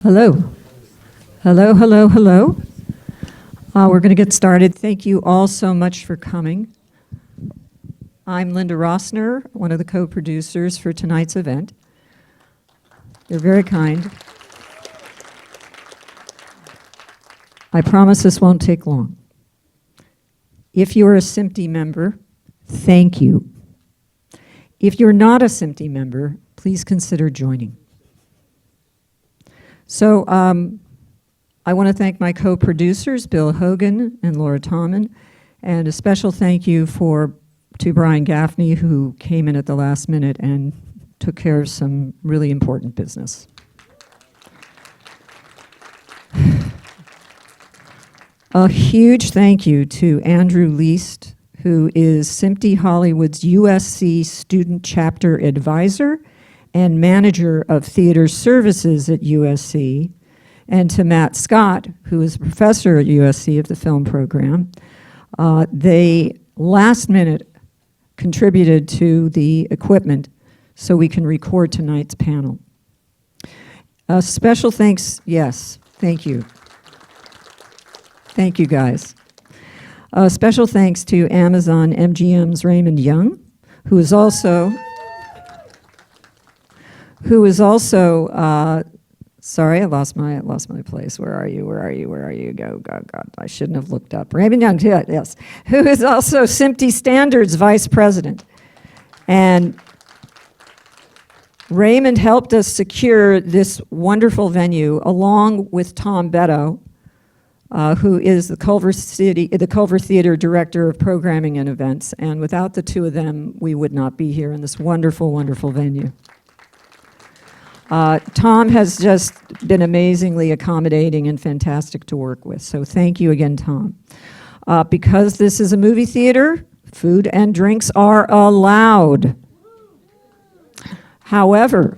Hello. Hello, hello, hello. We're going to get started. Thank you all so much for coming. I'm Linda Rossner, one of the co-producers for tonight's event. They're very kind. I promise this won't take long. If you're a SMPTE member, thank you. If you're not a SMPTE member, please consider joining. So I want to thank my co-producers, Bill Hogan and Laura Tommen, and a special thank you to Brian Gaffney, who came in at the last minute and took care of some really important business. A huge thank you to Andrew Least, who is SMPTE Hollywood's USC Student Chapter Advisor and Manager of Theater Services at USC, and to Matt Scott, who is a professor at USC of the film program. They last minute contributed to the equipment so we can record tonight's panel. Special thanks, yes, thank you. Thank you, guys. Special thanks to Amazon MGM's Raymond Young, who is also, sorry, I lost my place. Where are you? Go, God, I shouldn't have looked up. Raymond Young, yes, who is also SMPTE Standards Vice President. And Raymond helped us secure this wonderful venue, along with Tom Beto, who is the Culver Theater Director of Programming and Events. And without the two of them, we would not be here in this wonderful, wonderful venue. Tom has just been amazingly accommodating and fantastic to work with. So thank you again, Tom. Because this is a movie theater, food and drinks are allowed. However,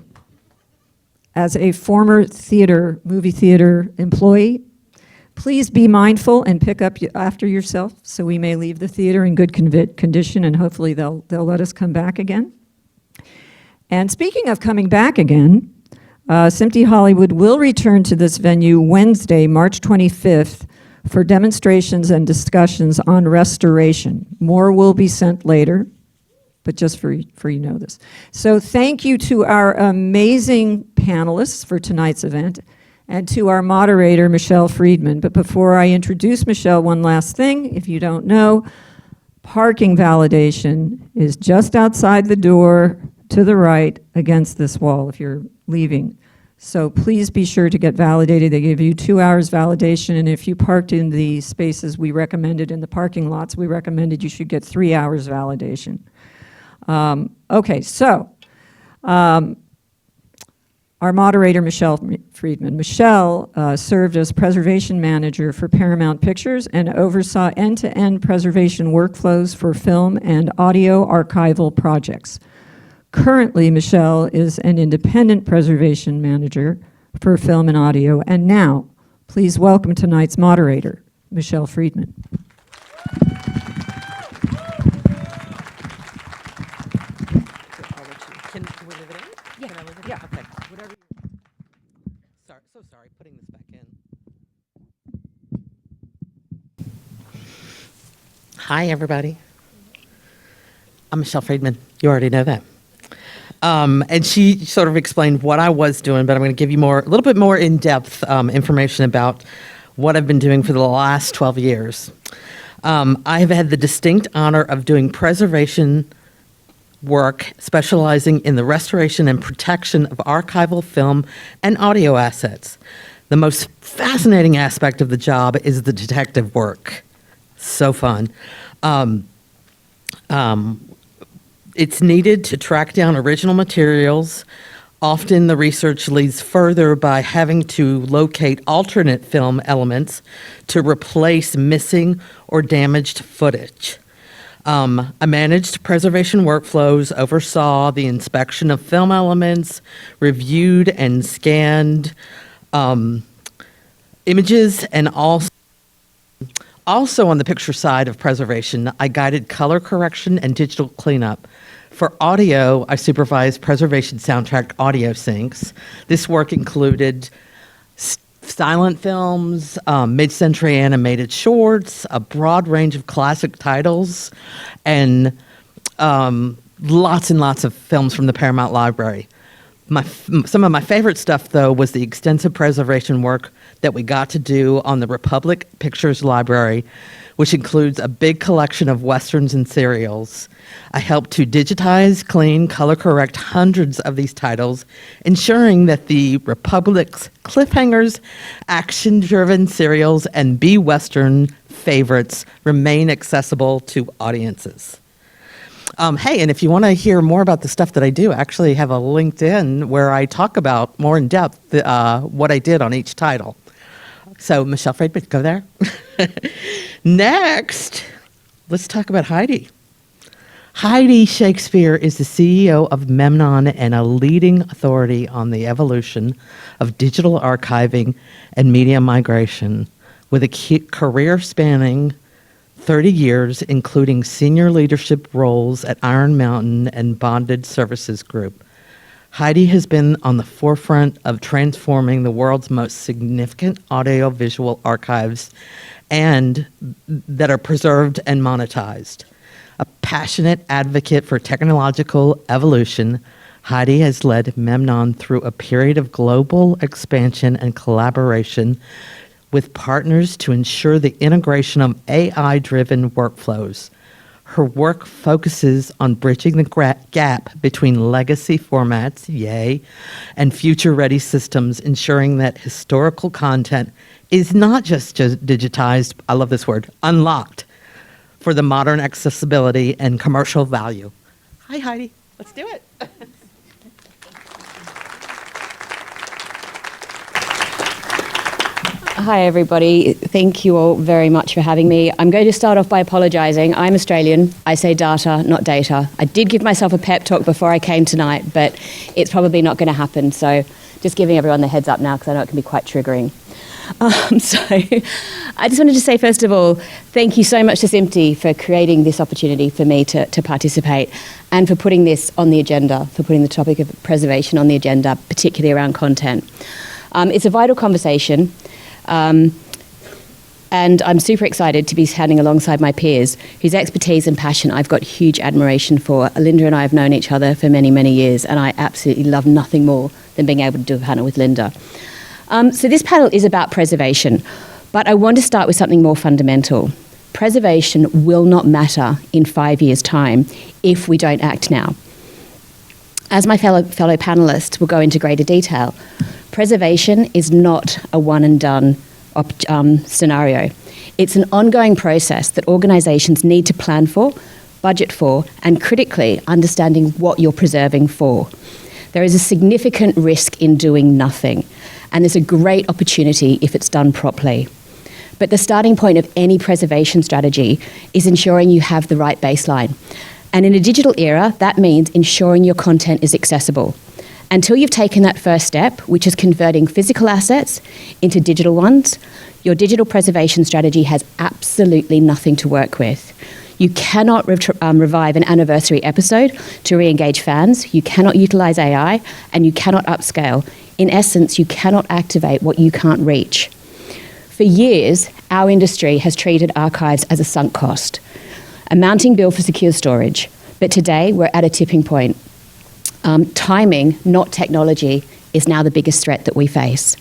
as a former movie theater employee, please be mindful and pick up after yourself so we may leave the theater in good condition, and hopefully they'll let us come back again. And speaking of coming back again, SMPTE Hollywood will return to this venue Wednesday, March 25th, for demonstrations and discussions on restoration. More will be sent later, but just for you to know this. So thank you to our amazing panelists for tonight's event, and to our moderator, Michelle Friedman. But before I introduce Michelle, one last thing. If you don't know, parking validation is just outside the door to the right against this wall if you're leaving. So please be sure to get validated. They give you 2 hours validation, and if you parked in the spaces we recommended in the parking lots, we recommended you should get 3 hours validation. Okay, so our moderator, Michelle Friedman. Michelle served as preservation manager for Paramount Pictures and oversaw end-to-end preservation workflows for film and audio archival projects. Currently, Michelle is an independent preservation manager for film and audio. And now, please welcome tonight's moderator, Michelle Friedman. Can we leave it in? Yeah. Can I leave it in? Yeah. Okay. Whatever. Sorry, putting this back in. Hi, everybody. I'm Michelle Friedman. You already know that. And she sort of explained what I was doing, but I'm going to give you a little bit more in-depth information about what I've been doing for the last 12 years. I have had the distinct honor of doing preservation work specializing in the restoration and protection of archival film and audio assets. The most fascinating aspect of the job is the detective work. So fun. It's needed to track down original materials. Often the research leads further by having to locate alternate film elements to replace missing or damaged footage. I managed preservation workflows, oversaw the inspection of film elements, reviewed and scanned images, and also on the picture side of preservation, I guided color correction and digital cleanup. For audio, I supervised preservation soundtrack audio syncs. This work included silent films, mid-century animated shorts, a broad range of classic titles, and lots and lots of films from the Paramount Library. Some of my favorite stuff, though, was the extensive preservation work that we got to do on the Republic Pictures Library, which includes a big collection of westerns and serials. I helped to digitize, clean, color correct hundreds of these titles, ensuring that the Republic's cliffhangers, action-driven serials, and B-Western favorites remain accessible to audiences. Hey, and if you want to hear more about the stuff that I do, I actually have a LinkedIn where I talk about more in depth what I did on each title. So, Michelle Friedman, go there. Next, let's talk about Heidi. Heidi Shakespeare is the CEO of Memnon and a leading authority on the evolution of digital archiving and media migration, with a career spanning 30 years, including senior leadership roles at Iron Mountain and Bonded Services Group. Heidi has been on the forefront of transforming the world's most significant audiovisual archives and that are preserved and monetized. A passionate advocate for technological evolution, Heidi has led Memnon through a period of global expansion and collaboration with partners to ensure the integration of AI-driven workflows. Her work focuses on bridging the gap between legacy formats, yay, and future-ready systems, ensuring that historical content is not just digitized, I love this word, unlocked for the modern accessibility and commercial value. Hi, Heidi. Let's do it. Hi, everybody. Thank you all very much for having me. I'm going to start off by apologising. I'm Australian. I say data, not data. I did give myself a pep talk before I came tonight, but it's probably not going to happen. So just giving everyone the heads up now, because I know it can be quite triggering. So I just wanted to say, first of all, thank you so much to SMPTE for creating this opportunity for me to participate and for putting this on the agenda, for putting the topic of preservation on the agenda, particularly around content. It's a vital conversation. And I'm super excited to be standing alongside my peers whose expertise and passion I've got huge admiration for. Linda and I have known each other for many, many years, and I absolutely love nothing more than being able to do a panel with Linda. So this panel is about preservation, but I want to start with something more fundamental. Preservation will not matter in 5 years' time if we don't act now. As my fellow panelists will go into greater detail, preservation is not a one-and-done scenario. It's an ongoing process that organisations need to plan for, budget for, and critically understanding what you're preserving for. There is a significant risk in doing nothing, and there's a great opportunity if it's done properly. But the starting point of any preservation strategy is ensuring you have the right baseline. And in a digital era, that means ensuring your content is accessible. Until you've taken that first step, which is converting physical assets into digital ones, your digital preservation strategy has absolutely nothing to work with. You cannot revive an anniversary episode to re-engage fans, you cannot utilise AI, and you cannot upscale. In essence, you cannot activate what you can't reach. For years, our industry has treated archives as a sunk cost, a mounting bill for secure storage. But today, we're at a tipping point. Timing, not technology, is now the biggest threat that we face.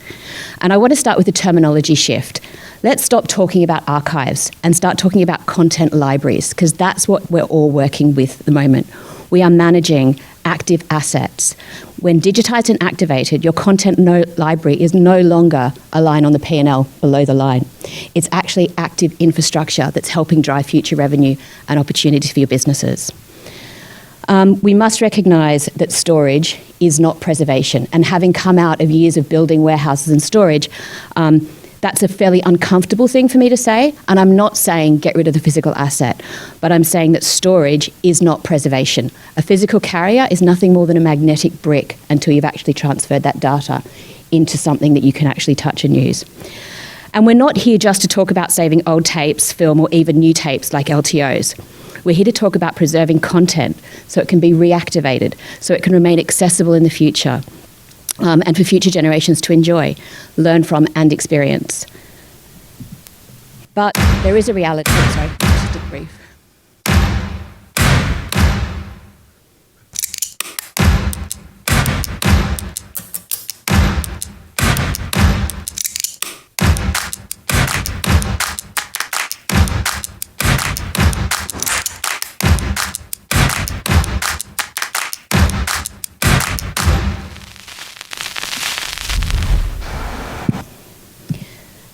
And I want to start with a terminology shift. Let's stop talking about archives and start talking about content libraries, because that's what we're all working with at the moment. We are managing active assets. When digitized and activated, your content library is no longer a line on the P&L below the line. It's actually active infrastructure that's helping drive future revenue and opportunities for your businesses. We must recognise that storage is not preservation. And having come out of years of building warehouses and storage, that's a fairly uncomfortable thing for me to say. And I'm not saying get rid of the physical asset, but I'm saying that storage is not preservation. A physical carrier is nothing more than a magnetic brick until you've actually transferred that data into something that you can actually touch and use. And we're not here just to talk about saving old tapes, film, or even new tapes like LTOs. We're here to talk about preserving content so it can be reactivated, so it can remain accessible in the future. and for future generations to enjoy, learn from, and experience. But there is a reality. Sorry, just a brief.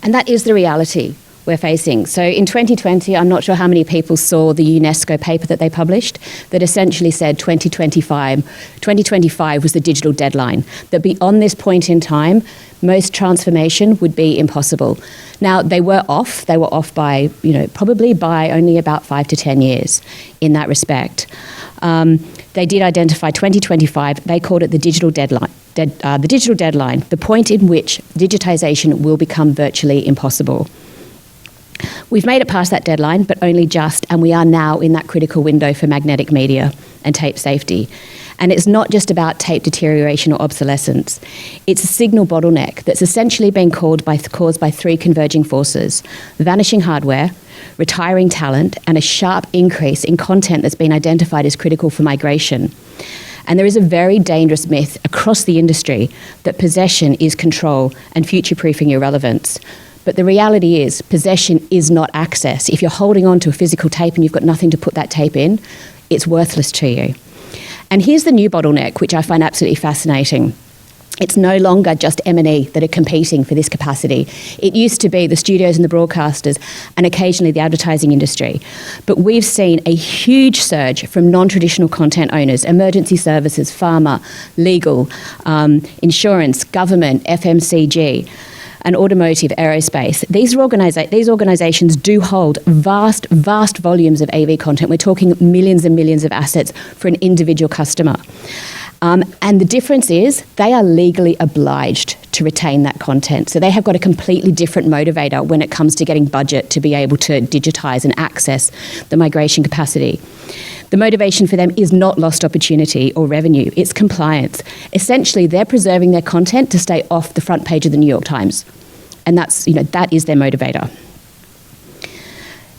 And that is the reality we're facing. So in 2020, I'm not sure how many people saw the UNESCO paper that they published that essentially said 2025 was the digital deadline, that beyond this point in time, most transformation would be impossible. Now, they were off by, probably by only about 5 to 10 years in that respect. They did identify 2025, they called it the digital deadline. The point in which digitization will become virtually impossible. We've made it past that deadline, but only just, and we are now in that critical window for magnetic media and tape safety. And it's not just about tape deterioration or obsolescence. It's a signal bottleneck that's essentially been caused by 3 converging forces: vanishing hardware, retiring talent, and a sharp increase in content that's been identified as critical for migration. And there is a very dangerous myth across the industry that possession is control and future-proofing your relevance. But the reality is, possession is not access. If you're holding on to a physical tape and you've got nothing to put that tape in, it's worthless to you. And here's the new bottleneck, which I find absolutely fascinating. It's no longer just M&E that are competing for this capacity. It used to be the studios and the broadcasters and occasionally the advertising industry. But we've seen a huge surge from non-traditional content owners, emergency services, pharma, legal, insurance, government, FMCG, and automotive, aerospace. These organisations do hold vast volumes of AV content. We're talking millions and millions of assets for an individual customer. And the difference is they are legally obliged to retain that content. So they have got a completely different motivator when it comes to getting budget to be able to digitise and access the migration capacity. The motivation for them is not lost opportunity or revenue, it's compliance. Essentially, they're preserving their content to stay off the front page of the New York Times. And that is their motivator.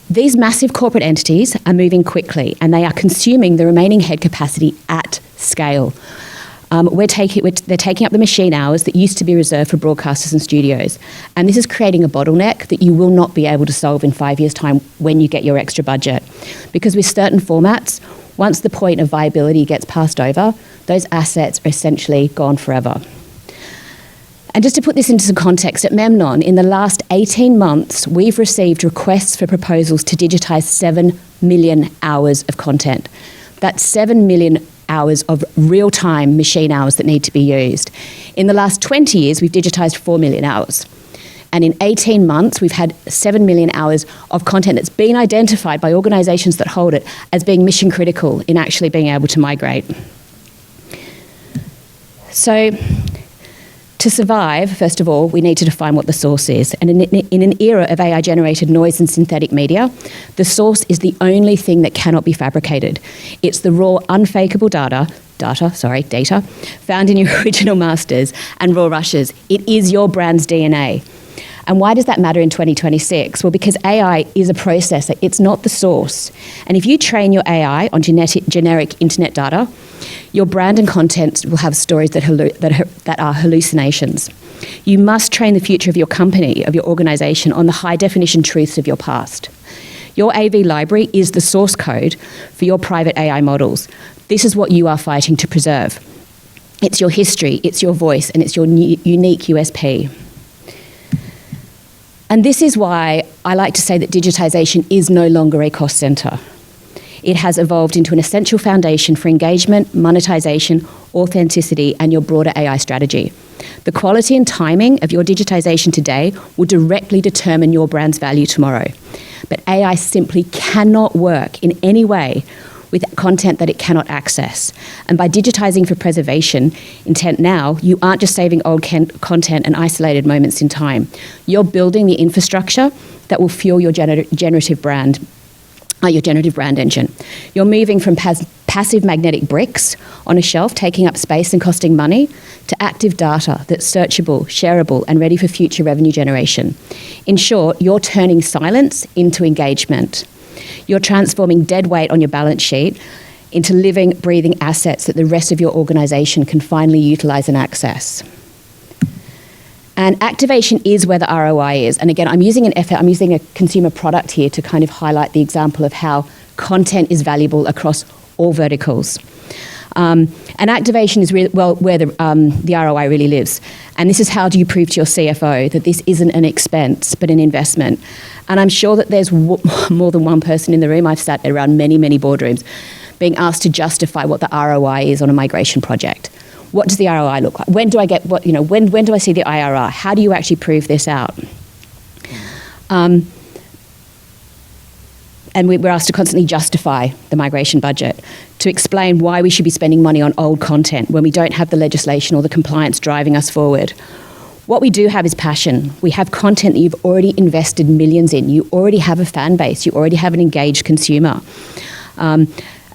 These massive corporate entities are moving quickly and they are consuming the remaining head capacity at scale. They're taking up the machine hours that used to be reserved for broadcasters and studios. And this is creating a bottleneck that you will not be able to solve in 5 years' time when you get your extra budget. Because with certain formats, once the point of viability gets passed over, those assets are essentially gone forever. And just to put this into some context, at Memnon, in the last 18 months, we've received requests for proposals to digitise 7 million hours of content. That's 7 million hours of real-time machine hours that need to be used. In the last 20 years, we've digitised 4 million hours. And in 18 months, we've had 7 million hours of content that's been identified by organisations that hold it as being mission critical in actually being able to migrate. So, to survive, first of all, we need to define what the source is. And in an era of AI-generated noise and synthetic media, the source is the only thing that cannot be fabricated. It's the raw, unfakeable data found in your original masters and raw rushes. It is your brand's DNA. And why does that matter in 2026? Well, because AI is a processor, it's not the source. And if you train your AI on generic internet data, your brand and content will have stories that are hallucinations. You must train the future of your company, of your organisation, on the high-definition truths of your past. Your AV library is the source code for your private AI models. This is what you are fighting to preserve. It's your history, it's your voice, and it's your unique USP. And this is why I like to say that digitisation is no longer a cost centre. It has evolved into an essential foundation for engagement, monetisation, authenticity, and your broader AI strategy. The quality and timing of your digitisation today will directly determine your brand's value tomorrow. But AI simply cannot work in any way with content that it cannot access. And by digitising for preservation intent now, you aren't just saving old content and isolated moments in time. You're building the infrastructure that will fuel your generative brand. your generative brand engine. You're moving from passive magnetic bricks on a shelf, taking up space and costing money, to active data that's searchable, shareable, and ready for future revenue generation. In short, you're turning silence into engagement. You're transforming dead weight on your balance sheet into living, breathing assets that the rest of your organisation can finally utilise and access. And activation is where the ROI is. And again, I'm using a consumer product here to kind of highlight the example of how content is valuable across all verticals. And activation is where the ROI really lives. And this is how do you prove to your CFO that this isn't an expense but an investment. And I'm sure that there's more than one person in the room. I've sat around many, many boardrooms being asked to justify what the ROI is on a migration project. What does the ROI look like? When do I get when do I see the IRR? How do you actually prove this out? And we're asked to constantly justify the migration budget, to explain why we should be spending money on old content when we don't have the legislation or the compliance driving us forward. What we do have is passion. We have content that you've already invested millions in. You already have a fan base. You already have an engaged consumer.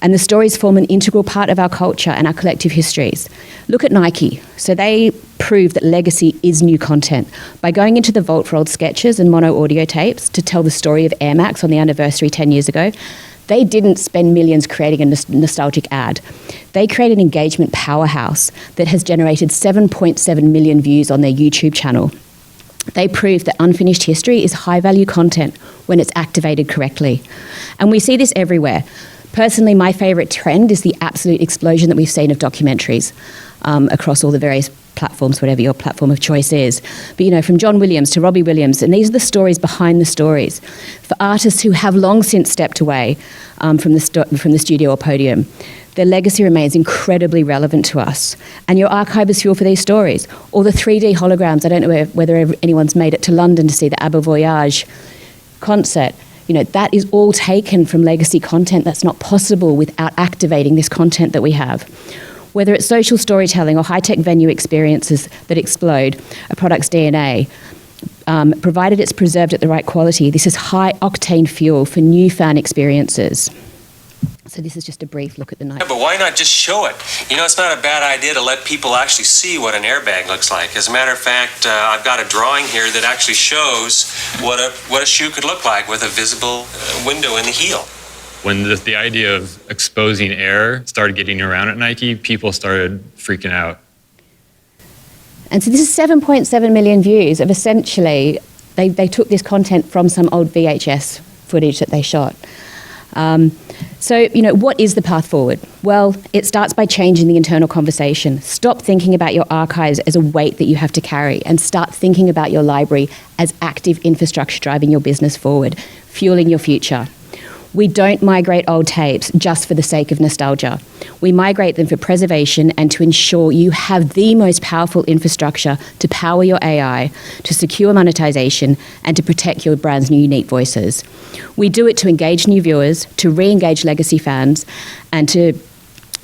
And the stories form an integral part of our culture and our collective histories. Look at Nike. So they prove that legacy is new content by going into the vault for old sketches and mono audio tapes to tell the story of Air Max on the anniversary 10 years ago. They didn't spend millions creating a nostalgic ad. They created an engagement powerhouse that has generated 7.7 million views on their YouTube channel. They prove that unfinished history is high-value content when it's activated correctly. And we see this everywhere. Personally, my favourite trend is the absolute explosion that we've seen of documentaries across all the various platforms, whatever your platform of choice is. But, from John Williams to Robbie Williams, and these are the stories behind the stories. For artists who have long since stepped away from the studio or podium, their legacy remains incredibly relevant to us. And your archive is fuel for these stories. Or the 3D holograms. I don't know whether anyone's made it to London to see the Abba Voyage concert. That is all taken from legacy content that's not possible without activating this content that we have. Whether it's social storytelling or high-tech venue experiences that explode a product's DNA, provided it's preserved at the right quality, this is high-octane fuel for new fan experiences. So this is just a brief look at the night. Yeah, but why not just show it? It's not a bad idea to let people actually see what an airbag looks like. As a matter of fact, I've got a drawing here that actually shows what a shoe could look like with a visible window in the heel. When the idea of exposing air started getting around at Nike, people started freaking out. And so this is 7.7 million views of essentially, they took this content from some old VHS footage that they shot. So, what is the path forward? Well, it starts by changing the internal conversation. Stop thinking about your archives as a weight that you have to carry and start thinking about your library as active infrastructure driving your business forward, fueling your future. We don't migrate old tapes just for the sake of nostalgia. We migrate them for preservation and to ensure you have the most powerful infrastructure to power your AI, to secure monetization, and to protect your brand's unique voices. We do it to engage new viewers, to re-engage legacy fans, and to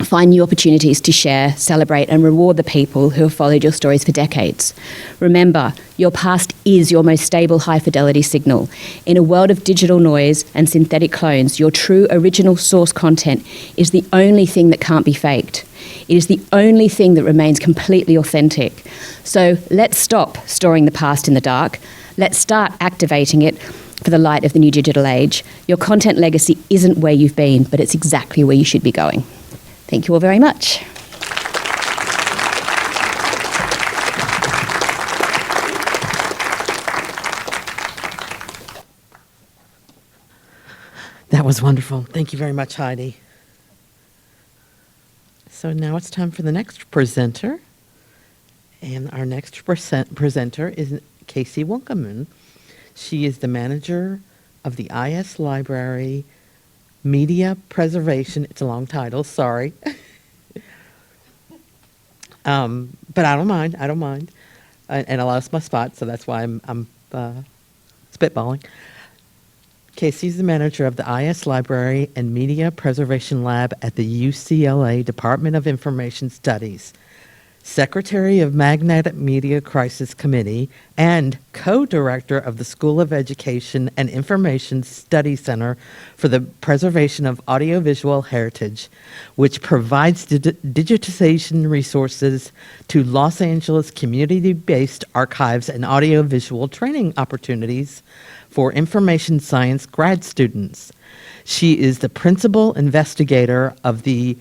find new opportunities to share, celebrate, and reward the people who have followed your stories for decades. Remember, your past is your most stable, high-fidelity signal. In a world of digital noise and synthetic clones, your true original source content is the only thing that can't be faked. It is the only thing that remains completely authentic. So let's stop storing the past in the dark. Let's start activating it for the light of the new digital age. Your content legacy isn't where you've been, but it's exactly where you should be going. Thank you all very much. That was wonderful. Thank you very much, Heidi. So now it's time for the next presenter. And our next presenter is Casey Winkleman. She is the manager of the IS Library Media Preservation. It's a long title, sorry. But I don't mind. And I lost my spot, so that's why I'm spitballing. Casey's the manager of the IS Library and Media Preservation Lab at the UCLA Department of Information Studies. Secretary of Magnetic Media Crisis Committee, and co-director of the School of Education and Information Study Center for the Preservation of Audiovisual Heritage, which provides digitization resources to Los Angeles community-based archives and audiovisual training opportunities for information science grad students. She is the principal investigator of the,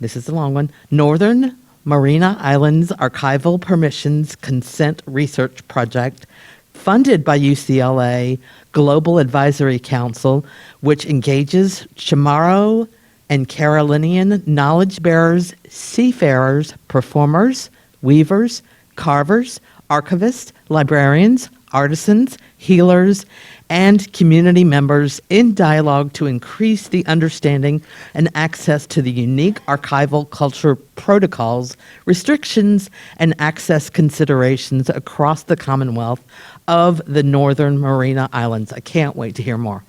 this is a long one, Northern Marina Islands Archival Permissions Consent Research Project, funded by UCLA Global Advisory Council, which engages Chamorro and Carolinian knowledge bearers, seafarers, performers, weavers, carvers, archivists, librarians, artisans, healers, and community members in dialogue to increase the understanding and access to the unique archival culture protocols, restrictions, and access considerations across the Commonwealth of the Northern Marina Islands. I can't wait to hear more.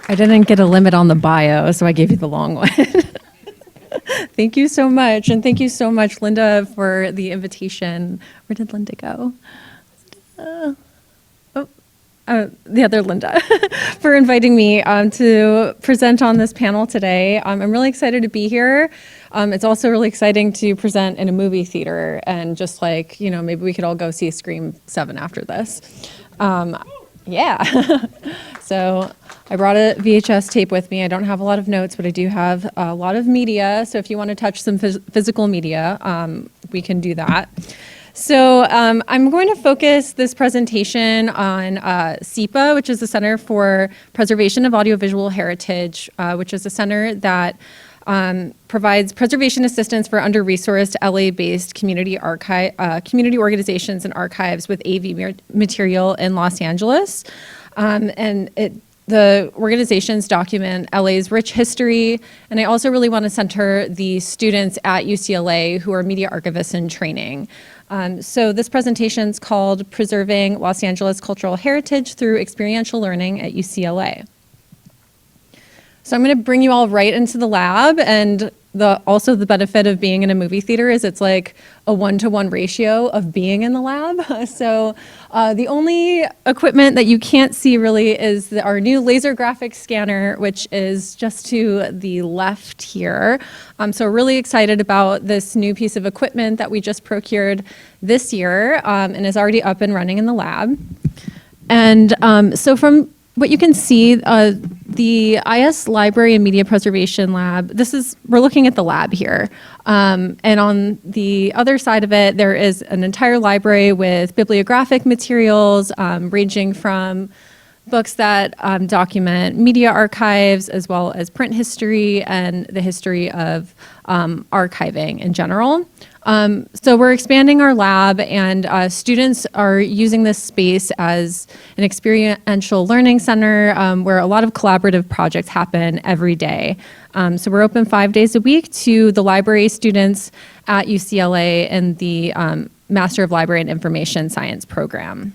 I didn't get a limit on the bio, so I gave you the long one. Thank you so much. And thank you so much, Linda, for the invitation. Where did Linda go? The other Linda, for inviting me to present on this panel today. I'm really excited to be here. It's also really exciting to present in a movie theater and just like, you know, maybe we could all go see Scream 7 after this. Yeah. So I brought a VHS tape with me. I don't have a lot of notes, but I do have a lot of media. So if you want to touch some physical media, we can do that. So I'm going to focus this presentation on SEPA, which is the Center for Preservation of Audiovisual Heritage, which is a center that provides preservation assistance for under-resourced LA-based community organizations and archives with AV material in Los Angeles. The organizations document LA's rich history, and I also really want to center the students at UCLA who are media archivists in training. So this presentation is called Preserving Los Angeles Cultural Heritage Through Experiential Learning at UCLA. So I'm going to bring you all right into the lab, and also the benefit of being in a movie theater is it's like a 1-to-1 ratio of being in the lab. So the only equipment that you can't see really is our new laser graphic scanner, which is just to the left here. So really excited about this new piece of equipment that we just procured this year and is already up and running in the lab. And so from what you can see, the IS Library and Media Preservation Lab, we're looking at the lab here. And on the other side of it, there is an entire library with bibliographic materials ranging from books that document media archives as well as print history and the history of archiving in general. So we're expanding our lab, and students are using this space as an experiential learning center where a lot of collaborative projects happen every day. So we're open 5 days a week to the library students at UCLA in the Master of Library and Information Science program.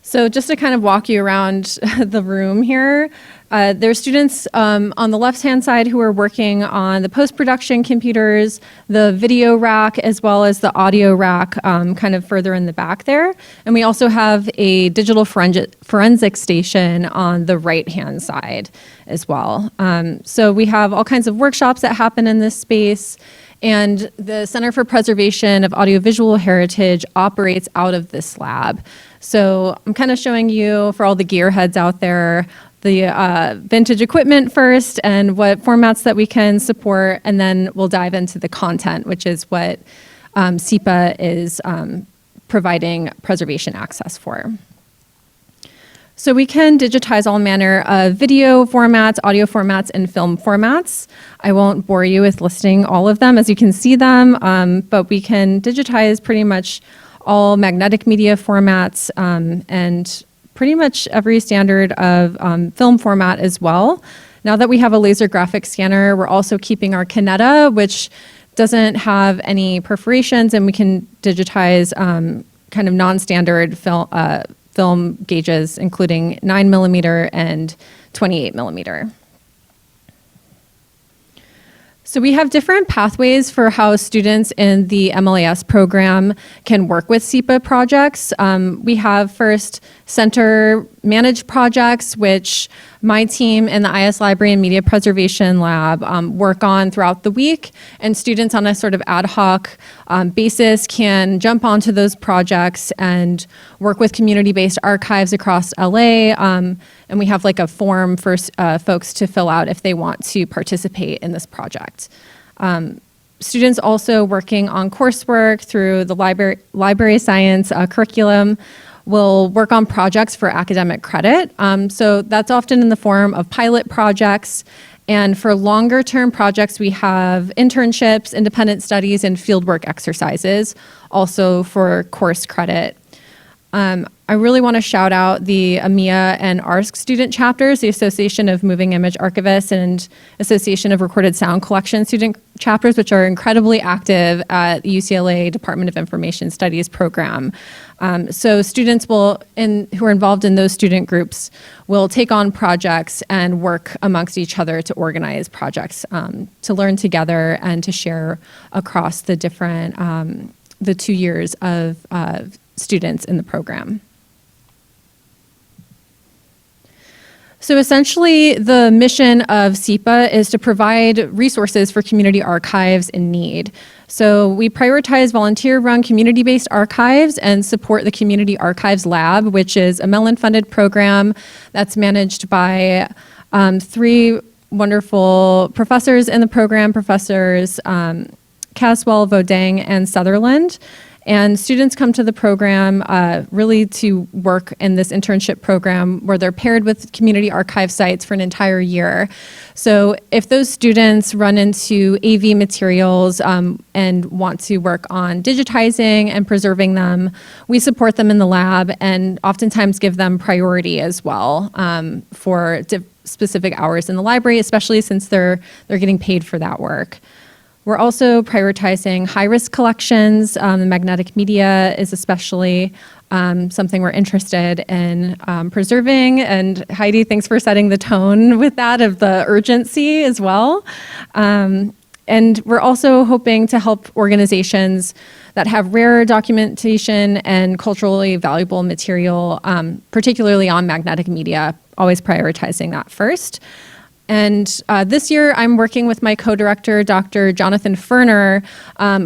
So just to kind of walk you around the room here, there are students on the left-hand side who are working on the post-production computers, the video rack, as well as the audio rack kind of further in the back there. And we also have a digital forensic station on the right-hand side as well. So we have all kinds of workshops that happen in this space. And the Center for Preservation of Audiovisual Heritage operates out of this lab. So I'm kind of showing you, for all the gearheads out there, the vintage equipment first and what formats that we can support, and then we'll dive into the content, which is what SEPA is providing preservation access for. So we can digitize all manner of video formats, audio formats, and film formats. I won't bore you with listing all of them as you can see them, but we can digitize pretty much all magnetic media formats and pretty much every standard of film format as well. Now that we have a laser graphic scanner, we're also keeping our Kineta, which doesn't have any perforations, and we can digitize kind of non-standard film gauges, including 9mm and 28mm. So we have different pathways for how students in the MLAS program can work with SEPA projects. We have first center managed projects, which my team in the IS Library and Media Preservation Lab work on throughout the week, and students on a sort of ad hoc basis can jump onto those projects and work with community-based archives across LA. And we have like a form for folks to fill out if they want to participate in this project. Students also working on coursework through the library science curriculum will work on projects for academic credit. So that's often in the form of pilot projects. And for longer term projects, we have internships, independent studies, and fieldwork exercises, also for course credit. I really want to shout out the AMIA and ARSC student chapters, the Association of Moving Image Archivists and Association of Recorded Sound Collection student chapters, which are incredibly active at the UCLA Department of Information Studies program. So students who are involved in those student groups will take on projects and work amongst each other to organize projects, to learn together and to share across the different, the 2 years of students in the program. So essentially, the mission of SEPA is to provide resources for community archives in need. So we prioritize volunteer-run community-based archives and support the Community Archives Lab, which is a Mellon-funded program that's managed by 3 wonderful professors in the program, Professors Caswell, Vodang, and Sutherland. And students come to the program really to work in this internship program where they're paired with community archive sites for an entire year. So if those students run into AV materials and want to work on digitizing and preserving them, we support them in the lab and oftentimes give them priority as well for specific hours in the library, especially since they're getting paid for that work. We're also prioritizing high-risk collections. The magnetic media is especially something we're interested in preserving. And Heidi, thanks for setting the tone with that of the urgency as well. And we're also hoping to help organizations that have rare documentation and culturally valuable material, particularly on magnetic media, always prioritizing that first. And this year, I'm working with my co-director, Dr. Jonathan Ferner,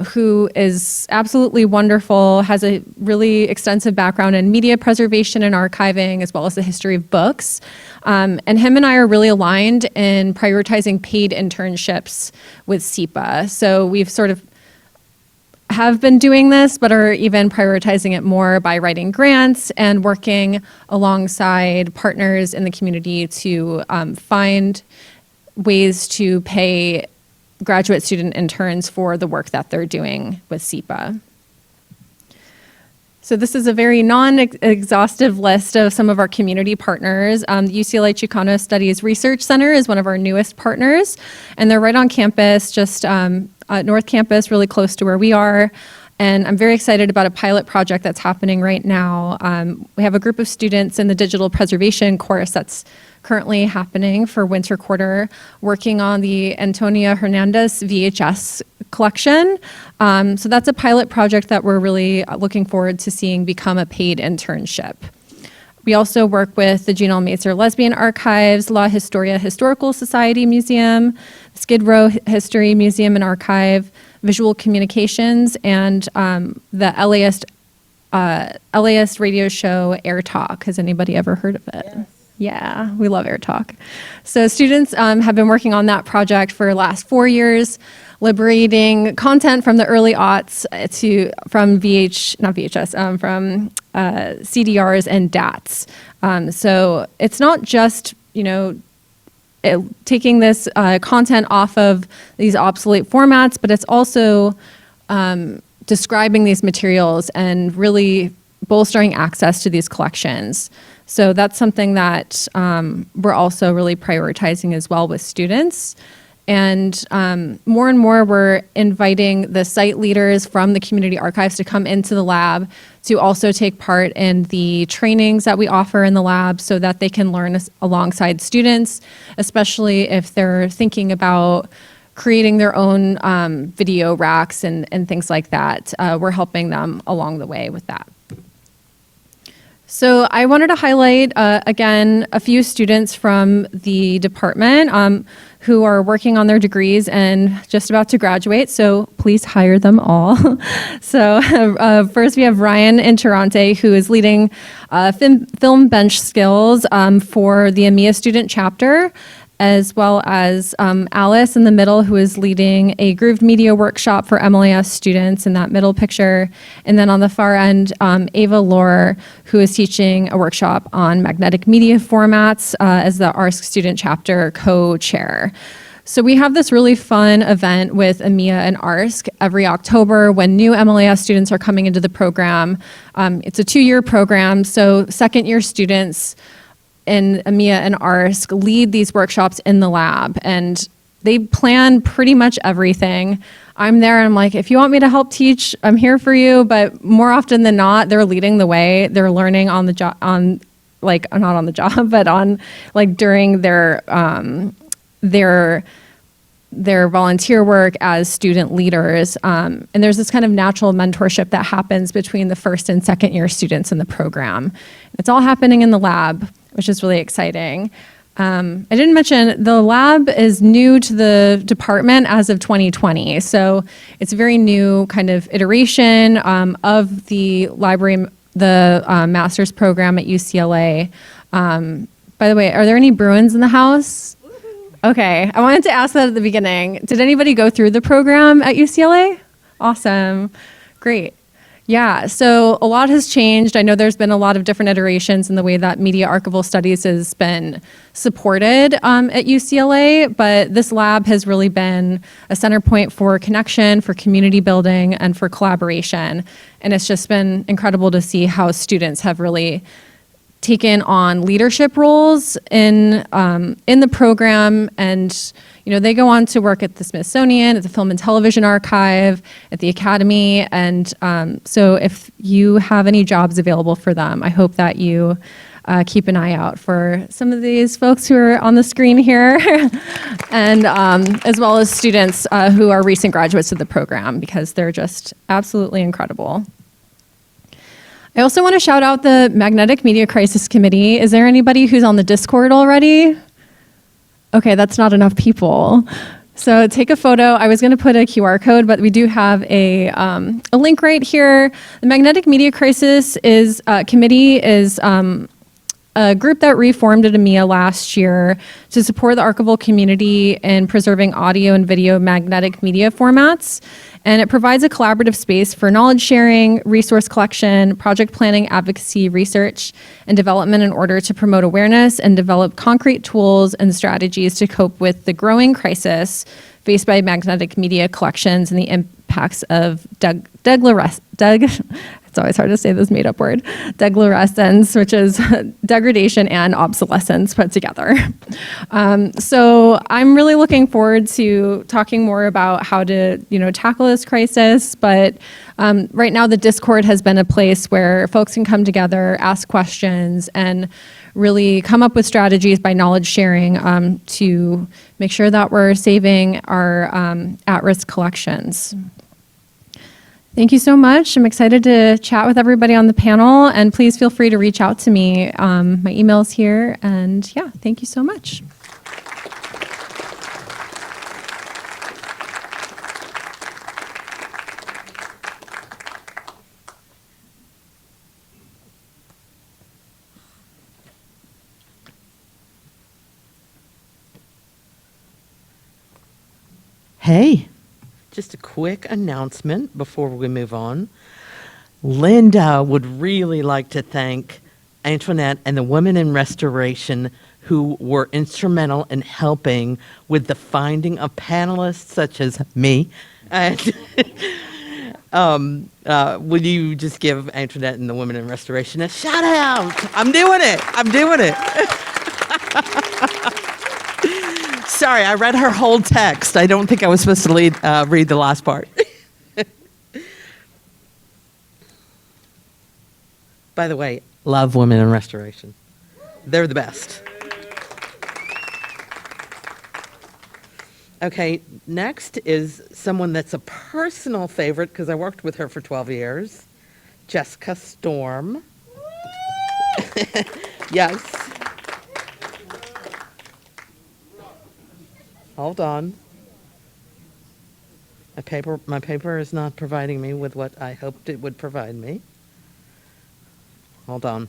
who is absolutely wonderful, has a really extensive background in media preservation and archiving, as well as the history of books. And him and I are really aligned in prioritizing paid internships with SEPA. So we've sort of have been doing this, but are even prioritizing it more by writing grants and working alongside partners in the community to find ways to pay graduate student interns for the work that they're doing with SEPA. So this is a very non-exhaustive list of some of our community partners. The UCLA Chicano Studies Research Center is one of our newest partners, and they're right on campus, just North Campus, really close to where we are. And I'm very excited about a pilot project that's happening right now. We have a group of students in the digital preservation course that's currently happening for winter quarter, working on the Antonia Hernandez VHS collection. So that's a pilot project that we're really looking forward to seeing become a paid internship. We also work with the Gina Mazer Lesbian Archives, La Historia Historical Society Museum, Skid Row History Museum and Archive, Visual Communications, and the LAist radio show Air Talk. Has anybody ever heard of it? Yes. Yeah, we love Air Talk. So students have been working on that project for the last 4 years, liberating content from the early aughts from CDRs and DATs. So it's not just, taking this content off of these obsolete formats, but it's also describing these materials and really bolstering access to these collections. So that's something that we're also really prioritizing as well with students. And more and more, we're inviting the site leaders from the community archives to come into the lab to also take part in the trainings that we offer in the lab so that they can learn alongside students, especially if they're thinking about creating their own video racks and things like that. We're helping them along the way with that. So I wanted to highlight, again, a few students from the department who are working on their degrees and just about to graduate, so please hire them all. So first we have Ryan Interante, who is leading film bench skills for the EMEA student chapter, as well as Alice in the middle, who is leading a grooved media workshop for MLAS students in that middle picture. And then on the far end, Ava Lohr, who is teaching a workshop on magnetic media formats as the ARSC student chapter co-chair. So we have this really fun event with EMEA and ARSC every October when new MLAS students are coming into the program. It's a 2-year program, so second-year students in EMEA and ARSC lead these workshops in the lab, and they plan pretty much everything. I'm there and I'm like, if you want me to help teach, I'm here for you, but more often than not, they're leading the way. They're learning on the job, not on the job, but on like during their volunteer work as student leaders. And there's this kind of natural mentorship that happens between the first and second year students in the program. It's all happening in the lab, which is really exciting. I didn't mention the lab is new to the department as of 2020. So it's a very new kind of iteration of the library, the master's program at UCLA. By the way, are there any Bruins in the house? Okay, I wanted to ask that at the beginning. Did anybody go through the program at UCLA? Awesome, great. Yeah, so a lot has changed. I know there's been a lot of different iterations in the way that media archival studies has been supported at UCLA, but this lab has really been a center point for connection, for community building, and for collaboration. And it's just been incredible to see how students have really taken on leadership roles in the program, and they go on to work at the Smithsonian, at the Film and Television Archive, at the Academy, and so if you have any jobs available for them, I hope that you keep an eye out for some of these folks who are on the screen here, and as well as students who are recent graduates of the program, because they're just absolutely incredible. I also want to shout out the Magnetic Media Crisis Committee. Is there anybody who's on the Discord already? Okay, that's not enough people. So take a photo. I was going to put a QR code, but we do have a link right here. The Magnetic Media Crisis Committee is a group that reformed at EMEA last year to support the archival community in preserving audio and video magnetic media formats. And it provides a collaborative space for knowledge sharing, resource collection, project planning, advocacy, research, and development in order to promote awareness and develop concrete tools and strategies to cope with the growing crisis faced by magnetic media collections and the impacts of it's always hard to say this made-up word, deglorescence, which is degradation and obsolescence put together. So I'm really looking forward to talking more about how to, tackle this crisis. But right now, the Discord has been a place where folks can come together, ask questions, and really come up with strategies by knowledge sharing to make sure that we're saving our at-risk collections. Thank you so much. I'm excited to chat with everybody on the panel, and please feel free to reach out to me. My email's here, and yeah, thank you so much. Hey, just a quick announcement before we move on. Linda would really like to thank Antoinette and the women in restoration who were instrumental in helping with the finding of panelists such as me. And would you just give Antoinette and the women in restoration a shout out? I'm doing it. Sorry, I read her whole text. I don't think I was supposed to read the last part. By the way, love women in restoration. They're the best. Okay, next is someone that's a personal favorite because I worked with her for 12 years, Jessica Storm. Yes. Hold on. My paper is not providing me with what I hoped it would provide me. Hold on.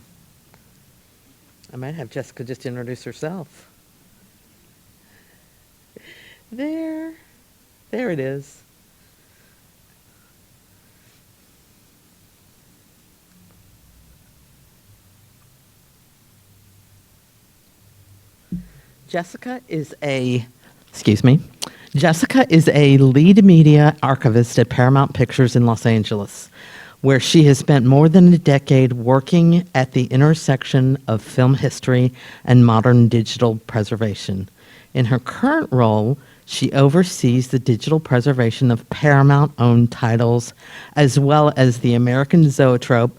I might have Jessica just introduce herself. There it is. Jessica is a lead media archivist at Paramount Pictures in Los Angeles, where she has spent more than a decade working at the intersection of film history and modern digital preservation. In her current role, she oversees the digital preservation of Paramount-owned titles, as well as the American Zoetrope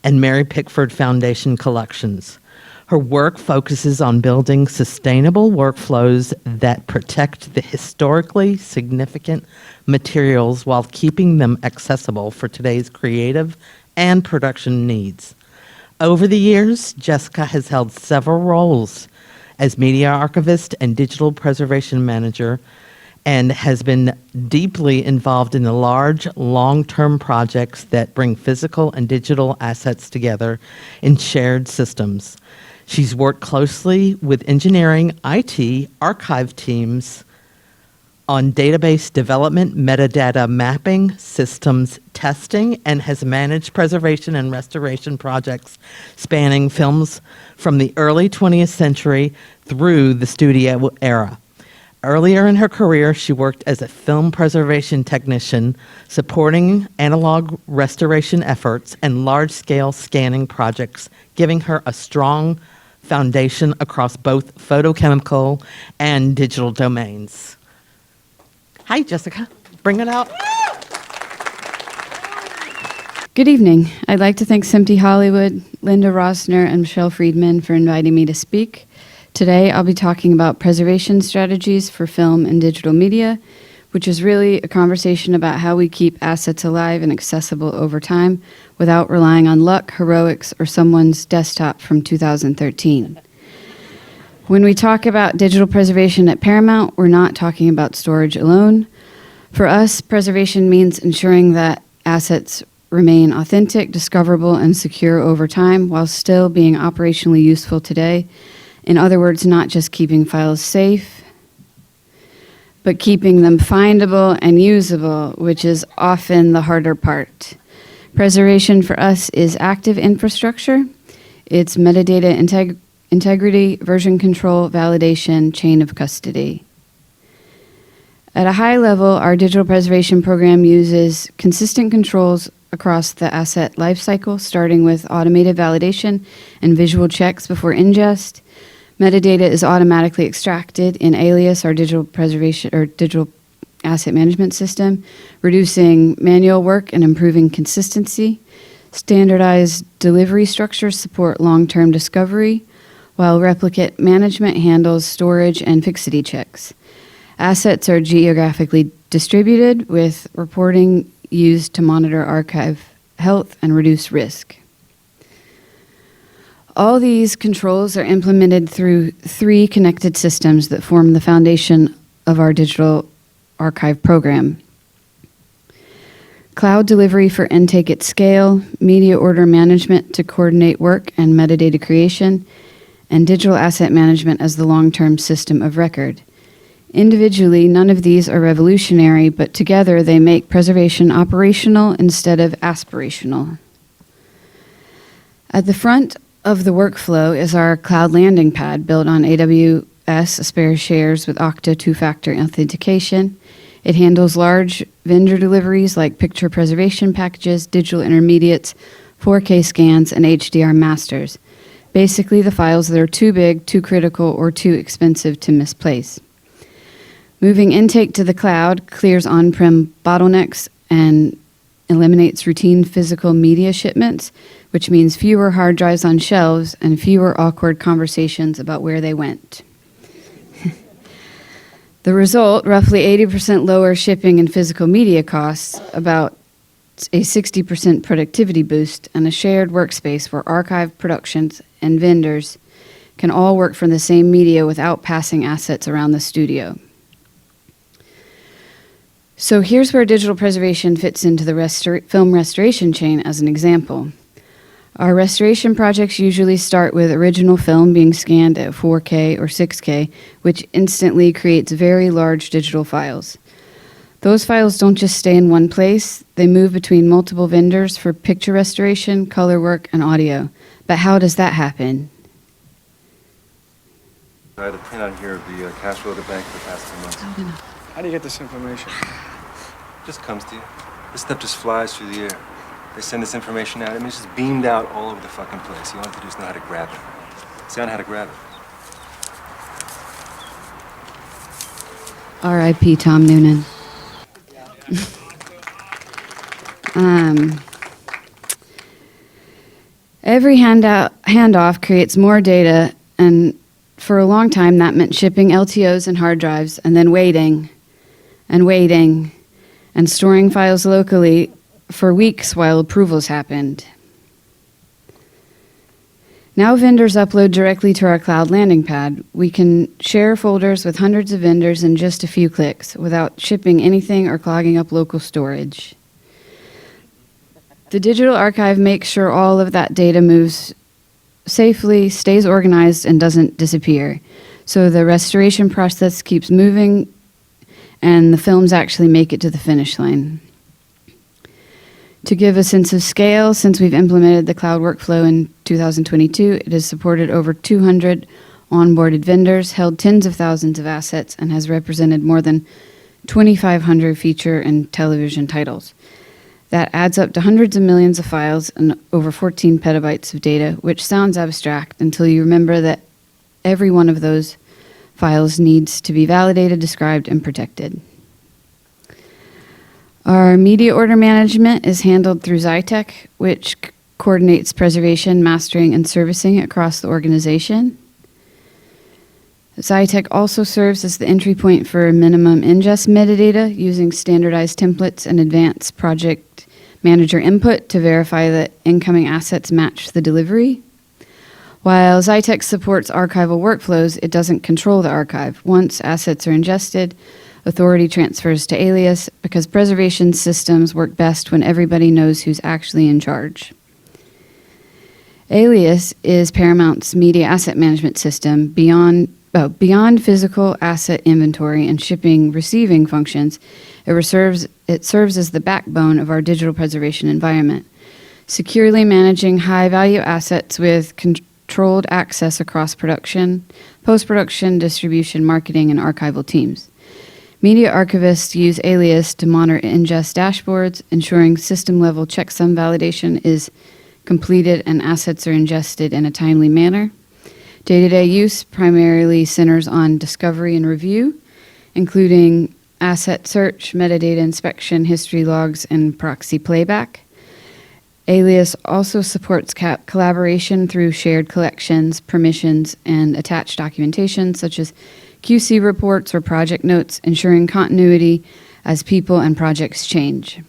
and Mary Pickford Foundation collections. Her work focuses on building sustainable workflows that protect the historically significant materials while keeping them accessible for today's creative and production needs. Over the years, Jessica has held several roles as media archivist and digital preservation manager, and has been deeply involved in the large, long-term projects that bring physical and digital assets together in shared systems. She's worked closely with engineering, IT, archive teams on database development, metadata mapping, systems testing, and has managed preservation and restoration projects spanning films from the early 20th century through the studio era. Earlier in her career, she worked as a film preservation technician, supporting analog restoration efforts and large-scale scanning projects, giving her a strong foundation across both photochemical and digital domains. Hi, Jessica. Bring it out. Good evening. I'd like to thank SMPTE Hollywood, Linda Rosner, and Michelle Friedman for inviting me to speak. Today, I'll be talking about preservation strategies for film and digital media, which is really a conversation about how we keep assets alive and accessible over time without relying on luck, heroics, or someone's desktop from 2013. When we talk about digital preservation at Paramount, we're not talking about storage alone. For us, preservation means ensuring that assets remain authentic, discoverable, and secure over time while still being operationally useful today. In other words, not just keeping files safe, but keeping them findable and usable, which is often the harder part. Preservation for us is active infrastructure. It's metadata integrity, version control, validation, chain of custody. At a high level, our digital preservation program uses consistent controls across the asset lifecycle, starting with automated validation and visual checks before ingest. Metadata is automatically extracted in Alias, our digital preservation or digital asset management system, reducing manual work and improving consistency. Standardized delivery structures support long-term discovery, while replicate management handles storage and fixity checks. Assets are geographically distributed, with reporting used to monitor archive health and reduce risk. All these controls are implemented through 3 connected systems that form the foundation of our digital archive program. Cloud delivery for intake at scale, media order management to coordinate work and metadata creation, and digital asset management as the long-term system of record. Individually, none of these are revolutionary, but together they make preservation operational instead of aspirational. At the front of the workflow is our cloud landing pad built on AWS Aspire Shares with Okta two-factor authentication. It handles large vendor deliveries like picture preservation packages, digital intermediates, 4K scans, and HDR masters. Basically, the files that are too big, too critical, or too expensive to misplace. Moving intake to the cloud clears on-prem bottlenecks and eliminates routine physical media shipments, which means fewer hard drives on shelves and fewer awkward conversations about where they went. The result, roughly 80% lower shipping and physical media costs, about a 60% productivity boost, and a shared workspace where archive productions and vendors can all work from the same media without passing assets around the studio. So here's where digital preservation fits into the film restoration chain as an example. Our restoration projects usually start with original film being scanned at 4K or 6K, which instantly creates very large digital files. Those files don't just stay in one place, they move between multiple vendors for picture restoration, color work, and audio. But how does that happen? I had a printout here of the cash flow of the bank for the past 2 months. How do you get this information? Just comes to you. This stuff just flies through the air. They send this information out. I mean, it's just beamed out all over the fucking place. You all have to do is know how to grab it. See, I know how to grab it. R.I.P. Tom Noonan. Every handoff creates more data, and for a long time that meant shipping LTOs and hard drives, and then waiting, and storing files locally for weeks while approvals happened. Now vendors upload directly to our cloud landing pad. We can share folders with hundreds of vendors in just a few clicks without shipping anything or clogging up local storage. The digital archive makes sure all of that data moves safely, stays organized, and doesn't disappear. So the restoration process keeps moving and the films actually make it to the finish line. To give a sense of scale, since we've implemented the cloud workflow in 2022, it has supported over 200 onboarded vendors, held tens of thousands of assets, and has represented more than 2,500 feature and television titles. That adds up to hundreds of millions of files and over 14 petabytes of data, which sounds abstract until you remember that every one of those files needs to be validated, described, and protected. Our media order management is handled through Zytec, which coordinates preservation, mastering, and servicing across the organization. Zytec also serves as the entry point for minimum ingest metadata using standardized templates and advanced project manager input to verify that incoming assets match the delivery. While Zytec supports archival workflows, it doesn't control the archive. Once assets are ingested, authority transfers to Alias because preservation systems work best when everybody knows who's actually in charge. Alias is Paramount's media asset management system. Beyond physical asset inventory and shipping receiving functions, it serves as the backbone of our digital preservation environment, securely managing high-value assets with controlled access across production, post-production, distribution, marketing, and archival teams. Media archivists use Alias to monitor ingest dashboards, ensuring system-level checksum validation is completed and assets are ingested in a timely manner. Day-to-day use primarily centers on discovery and review, including asset search, metadata inspection, history logs, and proxy playback. Alias also supports collaboration through shared collections, permissions, and attached documentation such as QC reports or project notes, ensuring continuity as people and projects change.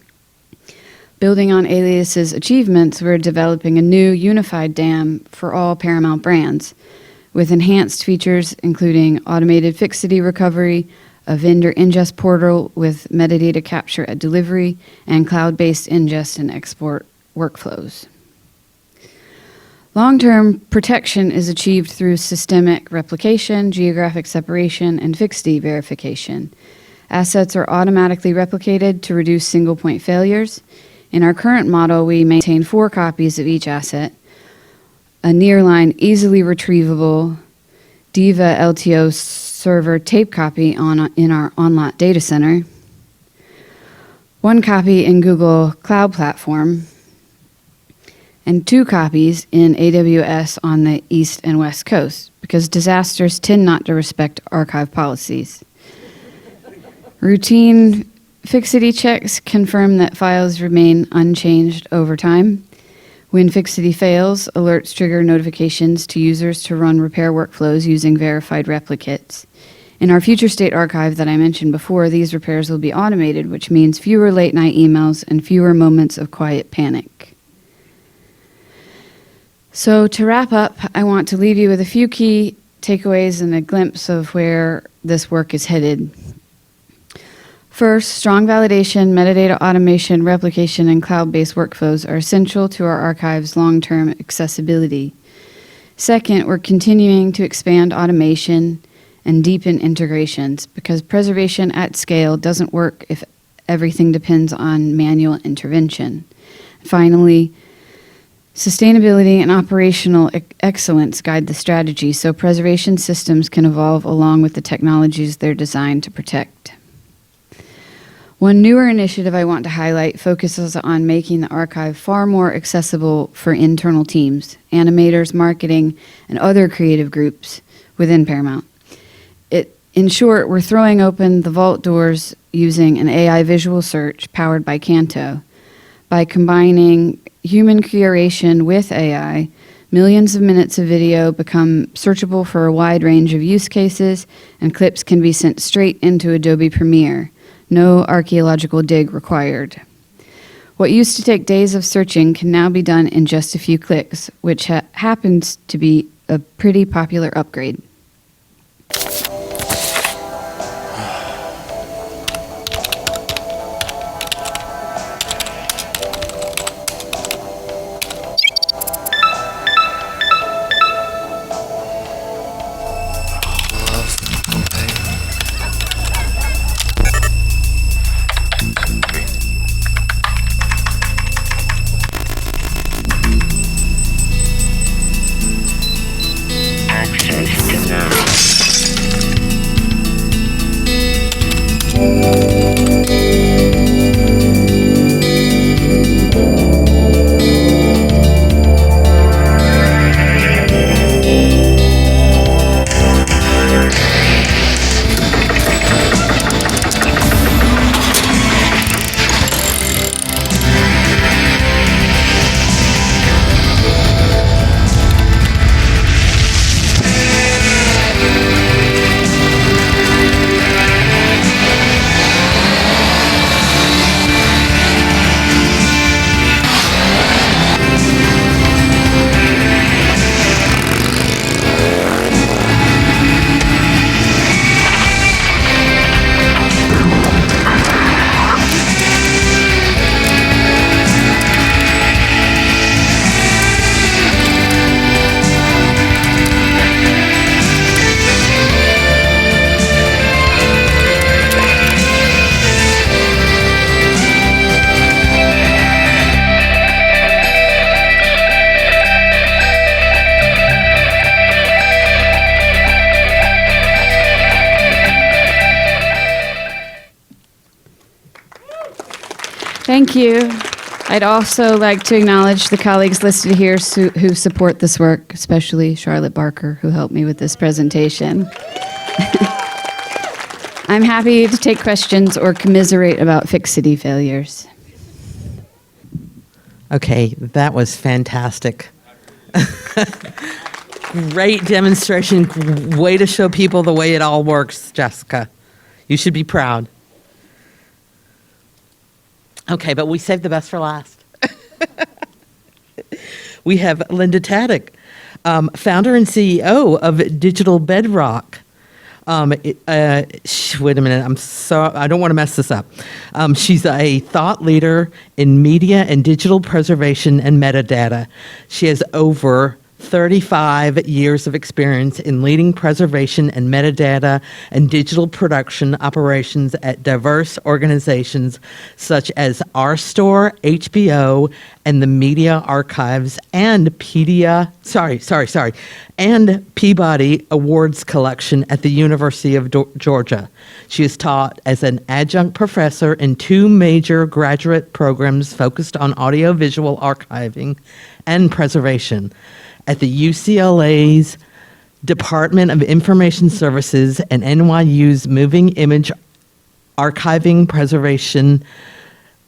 Building on Alias's achievements, we're developing a new unified DAM for all Paramount brands, with enhanced features including automated fixity recovery, a vendor ingest portal with metadata capture at delivery, and cloud-based ingest and export workflows. Long-term protection is achieved through systemic replication, geographic separation, and fixity verification. Assets are automatically replicated to reduce single-point failures. In our current model, we maintain 4 copies of each asset, a nearline, easily retrievable Diva LTO server tape copy in our on-lot data center, 1 copy in Google Cloud Platform, and 2 copies in AWS on the East and West Coast, because disasters tend not to respect archive policies. Routine fixity checks confirm that files remain unchanged over time. When fixity fails, alerts trigger notifications to users to run repair workflows using verified replicates. In our future state archive that I mentioned before, these repairs will be automated, which means fewer late night emails and fewer moments of quiet panic. So to wrap up, I want to leave you with a few key takeaways and a glimpse of where this work is headed. First, strong validation, metadata automation, replication, and cloud-based workflows are essential to our archive's long-term accessibility. Second, we're continuing to expand automation and deepen integrations because preservation at scale doesn't work if everything depends on manual intervention. Finally, sustainability and operational excellence guide the strategy so preservation systems can evolve along with the technologies they're designed to protect. One newer initiative I want to highlight focuses on making the archive far more accessible for internal teams, animators, marketing, and other creative groups within Paramount. In short, we're throwing open the vault doors using an AI visual search powered by Canto. By combining human curation with AI, millions of minutes of video become searchable for a wide range of use cases, and clips can be sent straight into Adobe Premiere. No archaeological dig required. What used to take days of searching can now be done in just a few clicks, which happens to be a pretty popular upgrade. Thank you. I'd also like to acknowledge the colleagues listed here who support this work, especially Charlotte Barker, who helped me with this presentation. I'm happy to take questions or commiserate about fixity failures. Okay, that was fantastic. Great demonstration. Way to show people the way it all works, Jessica. You should be proud. Okay, but we saved the best for last. We have Linda Tadic, founder and CEO of Digital Bedrock. Wait a minute, I don't want to mess this up. She's a thought leader in media and digital preservation and metadata. She has over 35 years of experience in leading preservation and metadata and digital production operations at diverse organizations such as RStore, HBO, and the Media Archives and and Peabody Awards Collection at the University of Georgia. She is taught as an adjunct professor in 2 major graduate programs focused on audiovisual archiving and preservation at the UCLA's Department of Information Services and NYU's Moving Image Archiving Preservation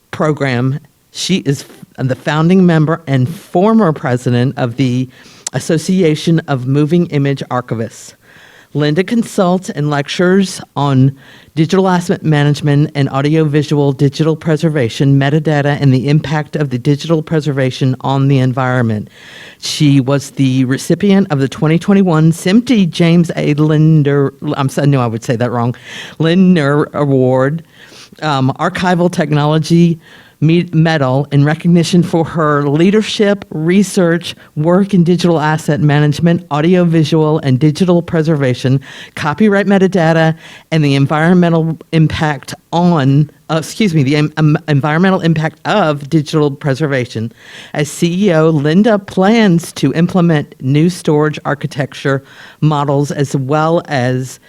Program. She is the founding member and former president of the Association of Moving Image Archivists. Linda consults and lectures on digital asset management and audiovisual digital preservation, metadata, and the impact of the digital preservation on the environment. She was the recipient of the 2021 SMPTE James A. Linder, I knew I would say that wrong, Linder Award, Archival Technology Medal in recognition for her leadership, research, work in digital asset management, audiovisual and digital preservation, copyright metadata, and the environmental impact environmental impact of digital preservation. As CEO, Linda plans to implement new storage architecture models as well as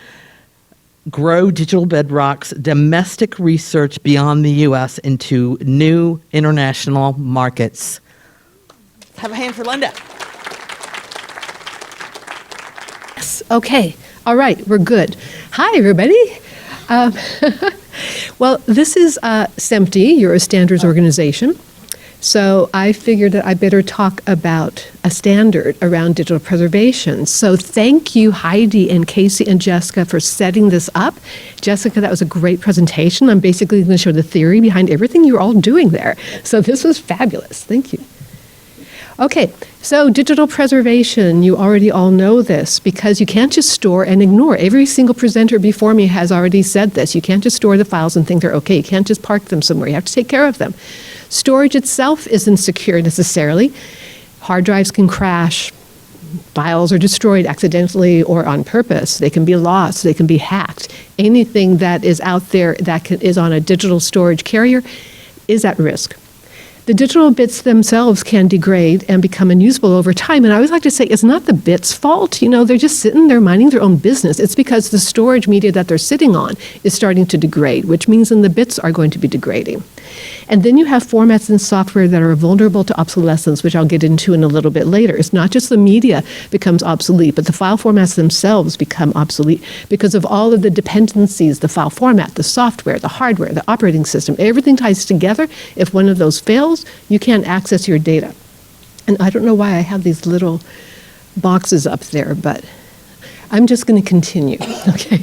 grow Digital Bedrock's domestic research beyond the U.S. into new international markets. Let's have a hand for Linda. Yes. Okay. All right. We're good. Hi, everybody. Well, this is SMPTE. You're a standards organization. So I figured that I better talk about a standard around digital preservation. So thank you, Heidi and Casey and Jessica, for setting this up. Jessica, that was a great presentation. I'm basically going to show the theory behind everything you're all doing there. So this was fabulous. Thank you. Okay, so digital preservation, you already all know this because you can't just store and ignore. Every single presenter before me has already said this. You can't just store the files and think they're okay. You can't just park them somewhere. You have to take care of them. Storage itself isn't secure necessarily. Hard drives can crash. Files are destroyed accidentally or on purpose. They can be lost. They can be hacked. Anything that is out there that is on a digital storage carrier is at risk. The digital bits themselves can degrade and become unusable over time. And I always like to say it's not the bits' fault. You know, they're just sitting there minding their own business. It's because the storage media that they're sitting on is starting to degrade, which means then the bits are going to be degrading. And then you have formats and software that are vulnerable to obsolescence, which I'll get into in a little bit later. It's not just the media becomes obsolete, but the file formats themselves become obsolete because of all of the dependencies, the file format, the software, the hardware, the operating system, everything ties together. If one of those fails, you can't access your data. And I don't know why I have these little boxes up there, but I'm just going to continue. Okay.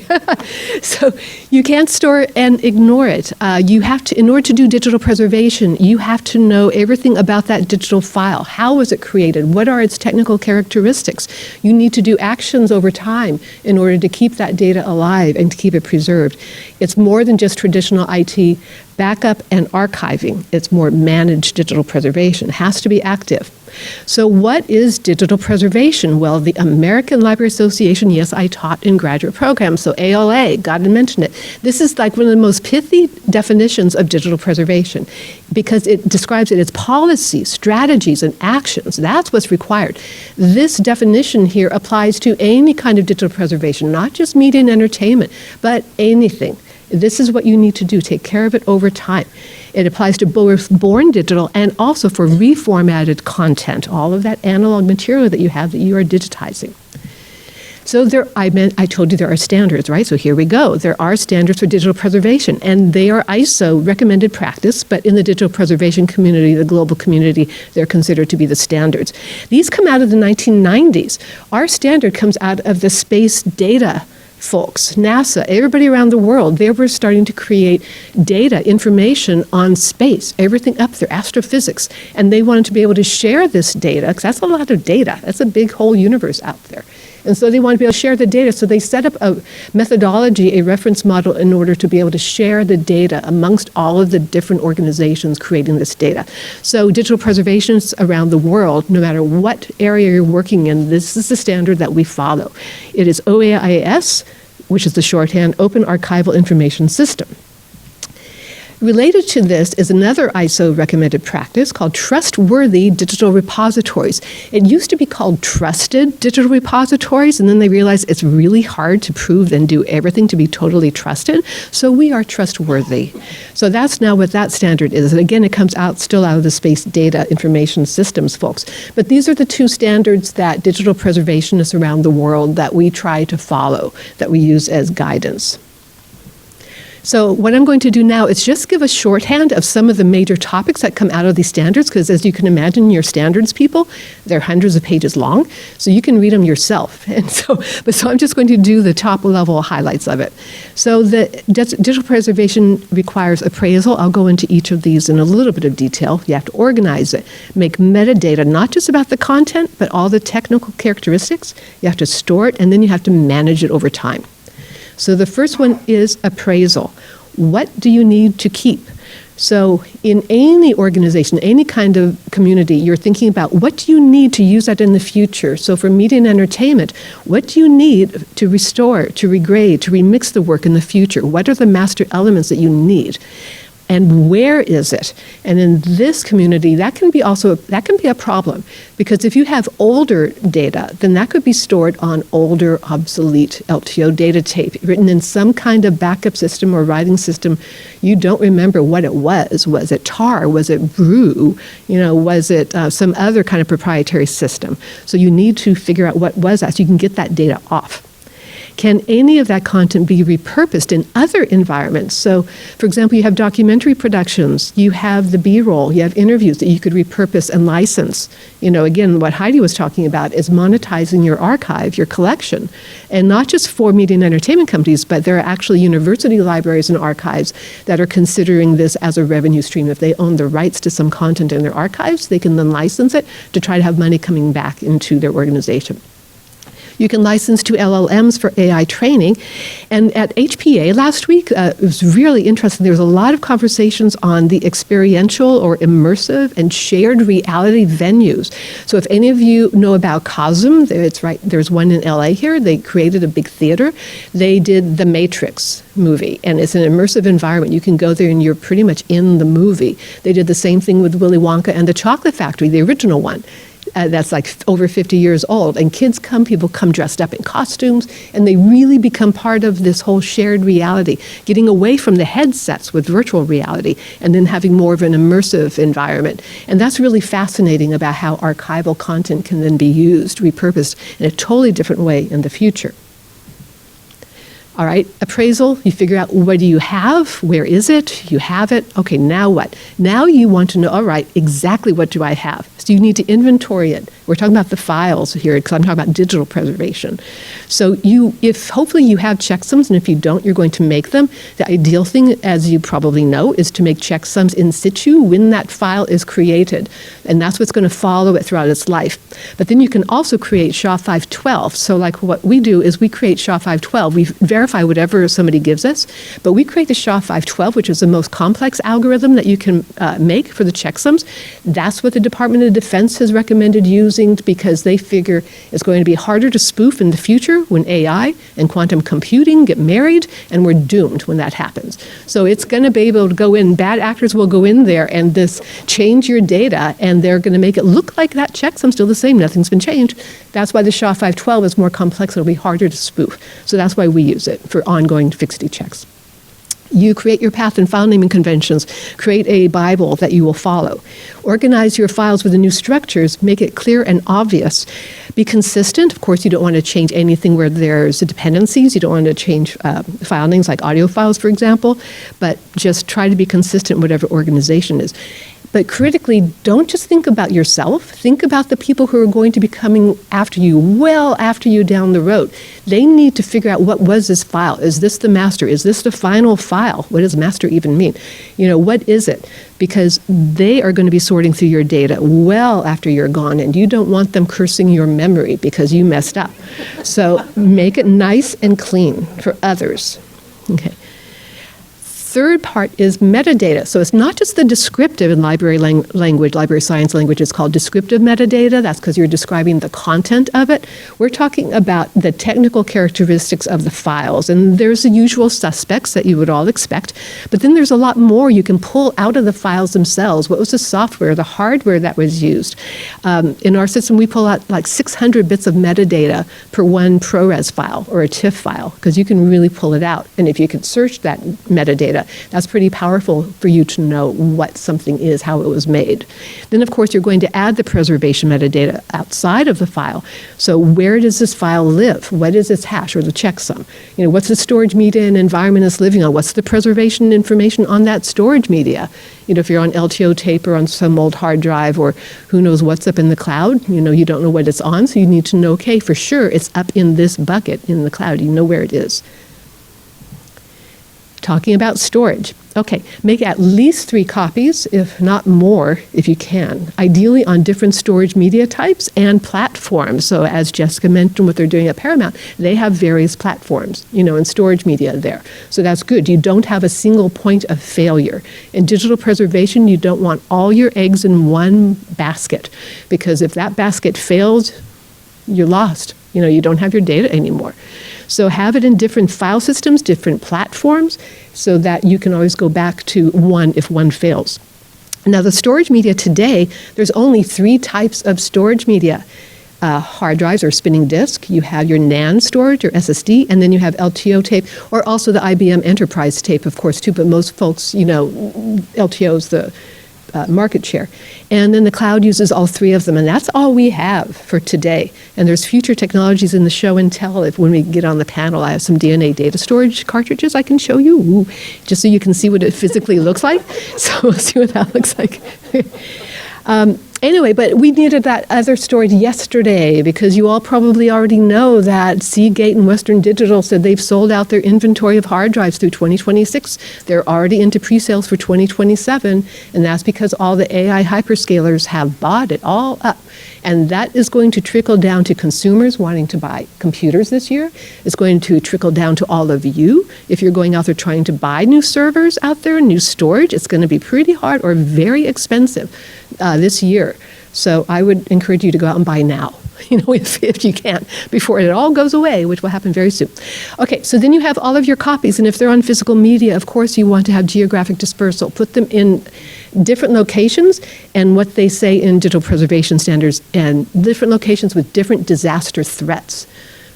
So you can't store and ignore it. You have to, in order to do digital preservation, you have to know everything about that digital file. How was it created? What are its technical characteristics? You need to do actions over time in order to keep that data alive and to keep it preserved. It's more than just traditional IT backup and archiving. It's more managed digital preservation. It has to be active. So what is digital preservation? Well, the American Library Association, yes, I taught in graduate programs, so ALA, got to mention it. This is like one of the most pithy definitions of digital preservation because it describes it as policies, strategies, and actions. That's what's required. This definition here applies to any kind of digital preservation, not just media and entertainment, but anything. This is what you need to do, take care of it over time. It applies to both born digital and also for reformatted content, all of that analog material that you have that you are digitizing. So I told you there are standards, right? So here we go. There are standards for digital preservation, and they are ISO recommended practice, but in the digital preservation community, the global community, they're considered to be the standards. These come out of the 1990s. Our standard comes out of the space data folks, NASA, everybody around the world. They were starting to create data, information on space, everything up there, astrophysics, and they wanted to be able to share this data, because that's a lot of data. That's a big whole universe out there. And so they wanted to be able to share the data, so they set up a methodology, a reference model, in order to be able to share the data amongst all of the different organizations creating this data. So digital preservationists around the world, no matter what area you're working in, this is the standard that we follow. It is OAIS, which is the shorthand, Open Archival Information System. Related to this is another ISO recommended practice called trustworthy digital repositories. It used to be called trusted digital repositories, and then they realized it's really hard to prove and do everything to be totally trusted, so we are trustworthy. So that's now what that standard is. And again, it comes out still out of the space data information systems folks. But these are the two standards that digital preservationists around the world that we try to follow, that we use as guidance. So what I'm going to do now is just give a shorthand of some of the major topics that come out of these standards, because as you can imagine, your standards people, they're hundreds of pages long, so you can read them yourself. And so I'm just going to do the top level highlights of it. So the digital preservation requires appraisal. I'll go into each of these in a little bit of detail. You have to organize it, make metadata, not just about the content, but all the technical characteristics. You have to store it, and then you have to manage it over time. So the first one is appraisal. What do you need to keep? So in any organization, any kind of community, you're thinking about what do you need to use that in the future? So for media and entertainment, what do you need to restore, to regrade, to remix the work in the future? What are the master elements that you need? And where is it? And in this community, that can be a problem, because if you have older data, then that could be stored on older, obsolete LTO data tape, written in some kind of backup system or writing system. You don't remember what it was. Was it tar? Was it brew? Was it some other kind of proprietary system? So you need to figure out what was that so you can get that data off. Can any of that content be repurposed in other environments? So, for example, you have documentary productions, you have the B-roll, you have interviews that you could repurpose and license. Again, what Heidi was talking about is monetizing your archive, your collection, and not just for media and entertainment companies, but there are actually university libraries and archives that are considering this as a revenue stream. If they own the rights to some content in their archives, they can then license it to try to have money coming back into their organization. You can license to LLMs for AI training. And at HPA last week, it was really interesting. There was a lot of conversations on the experiential or immersive and shared reality venues. So if any of you know about Cosm, there's one in LA here. They created a big theater. They did the Matrix movie, and it's an immersive environment. You can go there and you're pretty much in the movie. They did the same thing with Willy Wonka and the Chocolate Factory, the original one. That's like over 50 years old. And people come dressed up in costumes, and they really become part of this whole shared reality, getting away from the headsets with virtual reality and then having more of an immersive environment. And that's really fascinating about how archival content can then be used, repurposed in a totally different way in the future. All right, appraisal, you figure out what do you have, where is it, you have it, okay, now what? Now you want to know, all right, exactly what do I have? So you need to inventory it. We're talking about the files here, because I'm talking about digital preservation. So hopefully you have checksums, and if you don't, you're going to make them. The ideal thing, as you probably know, is to make checksums in situ when that file is created, and that's what's going to follow it throughout its life. But then you can also create SHA-512. So like what we do is we create SHA-512. We verify whatever somebody gives us, but we create the SHA-512, which is the most complex algorithm that you can make for the checksums. That's what the Department of Defense has recommended using, because they figure it's going to be harder to spoof in the future when AI and quantum computing get married, and we're doomed when that happens. So it's going to be able to go in, bad actors will go in there and change your data, and they're going to make it look like that checksum's still the same, nothing's been changed. That's why the SHA-512 is more complex, it'll be harder to spoof. So that's why we use it for ongoing fixity checks. You create your path and file naming conventions, create a Bible that you will follow. Organize your files with the new structures, make it clear and obvious. Be consistent. Of course, you don't want to change anything where there's dependencies. You don't want to change file names like audio files, for example, but just try to be consistent whatever organization is. But critically, don't just think about yourself. Think about the people who are going to be coming after you, well after you down the road. They need to figure out, what was this file? Is this the master? Is this the final file? What does master even mean? What is it? Because they are going to be sorting through your data well after you're gone, and you don't want them cursing your memory because you messed up. So make it nice and clean for others. Okay. Third part is metadata. So it's not just the descriptive in library language, library science language is called descriptive metadata. That's because you're describing the content of it. We're talking about the technical characteristics of the files. And there's the usual suspects that you would all expect. But then there's a lot more you can pull out of the files themselves. What was the software, the hardware that was used? In our system, we pull out like 600 bits of metadata per one ProRes file or a TIFF file, because you can really pull it out. And if you can search that metadata, metadata. That's pretty powerful for you to know what something is, how it was made. Then, of course, you're going to add the preservation metadata outside of the file. So where does this file live? What is its hash or the checksum? You know, what's the storage media and environment it's living on? What's the preservation information on that storage media? You know, if you're on LTO tape or on some old hard drive, or who knows what's up in the cloud, you know, you don't know what it's on, so you need to know, okay, for sure it's up in this bucket in the cloud. You know where it is. Talking about storage. Okay, make at least 3 copies, if not more, if you can. Ideally on different storage media types and platforms. So as Jessica mentioned what they're doing at Paramount, they have various platforms, you know, and storage media there. So that's good. You don't have a single point of failure. In digital preservation, you don't want all your eggs in one basket, because if that basket fails, you're lost. You know, you don't have your data anymore. So have it in different file systems, different platforms, so that you can always go back to one if one fails. Now, the storage media today, there's only 3 types of storage media. Hard drives or spinning disk, you have your NAND storage or SSD, and then you have LTO tape, or also the IBM Enterprise tape, of course, too, but most folks, you know, LTO is the market share. And then the cloud uses all 3 of them, and that's all we have for today. And there's future technologies in the show and tell. If when we get on the panel, I have some DNA data storage cartridges I can show you, just so you can see what it physically looks like. So we'll see what that looks like. Anyway, but we needed that other storage yesterday, because you all probably already know that Seagate and Western Digital said they've sold out their inventory of hard drives through 2026. They're already into pre-sales for 2027, and that's because all the AI hyperscalers have bought it all up. And that is going to trickle down to consumers wanting to buy computers this year. It's going to trickle down to all of you. If you're going out there trying to buy new servers out there, new storage, it's going to be pretty hard or very expensive this year. So I would encourage you to go out and buy now, you know, if you can, before it all goes away, which will happen very soon. Okay, so then you have all of your copies, and if they're on physical media, of course you want to have geographic dispersal. Put them in different locations, and what they say in digital preservation standards, and different locations with different disaster threats.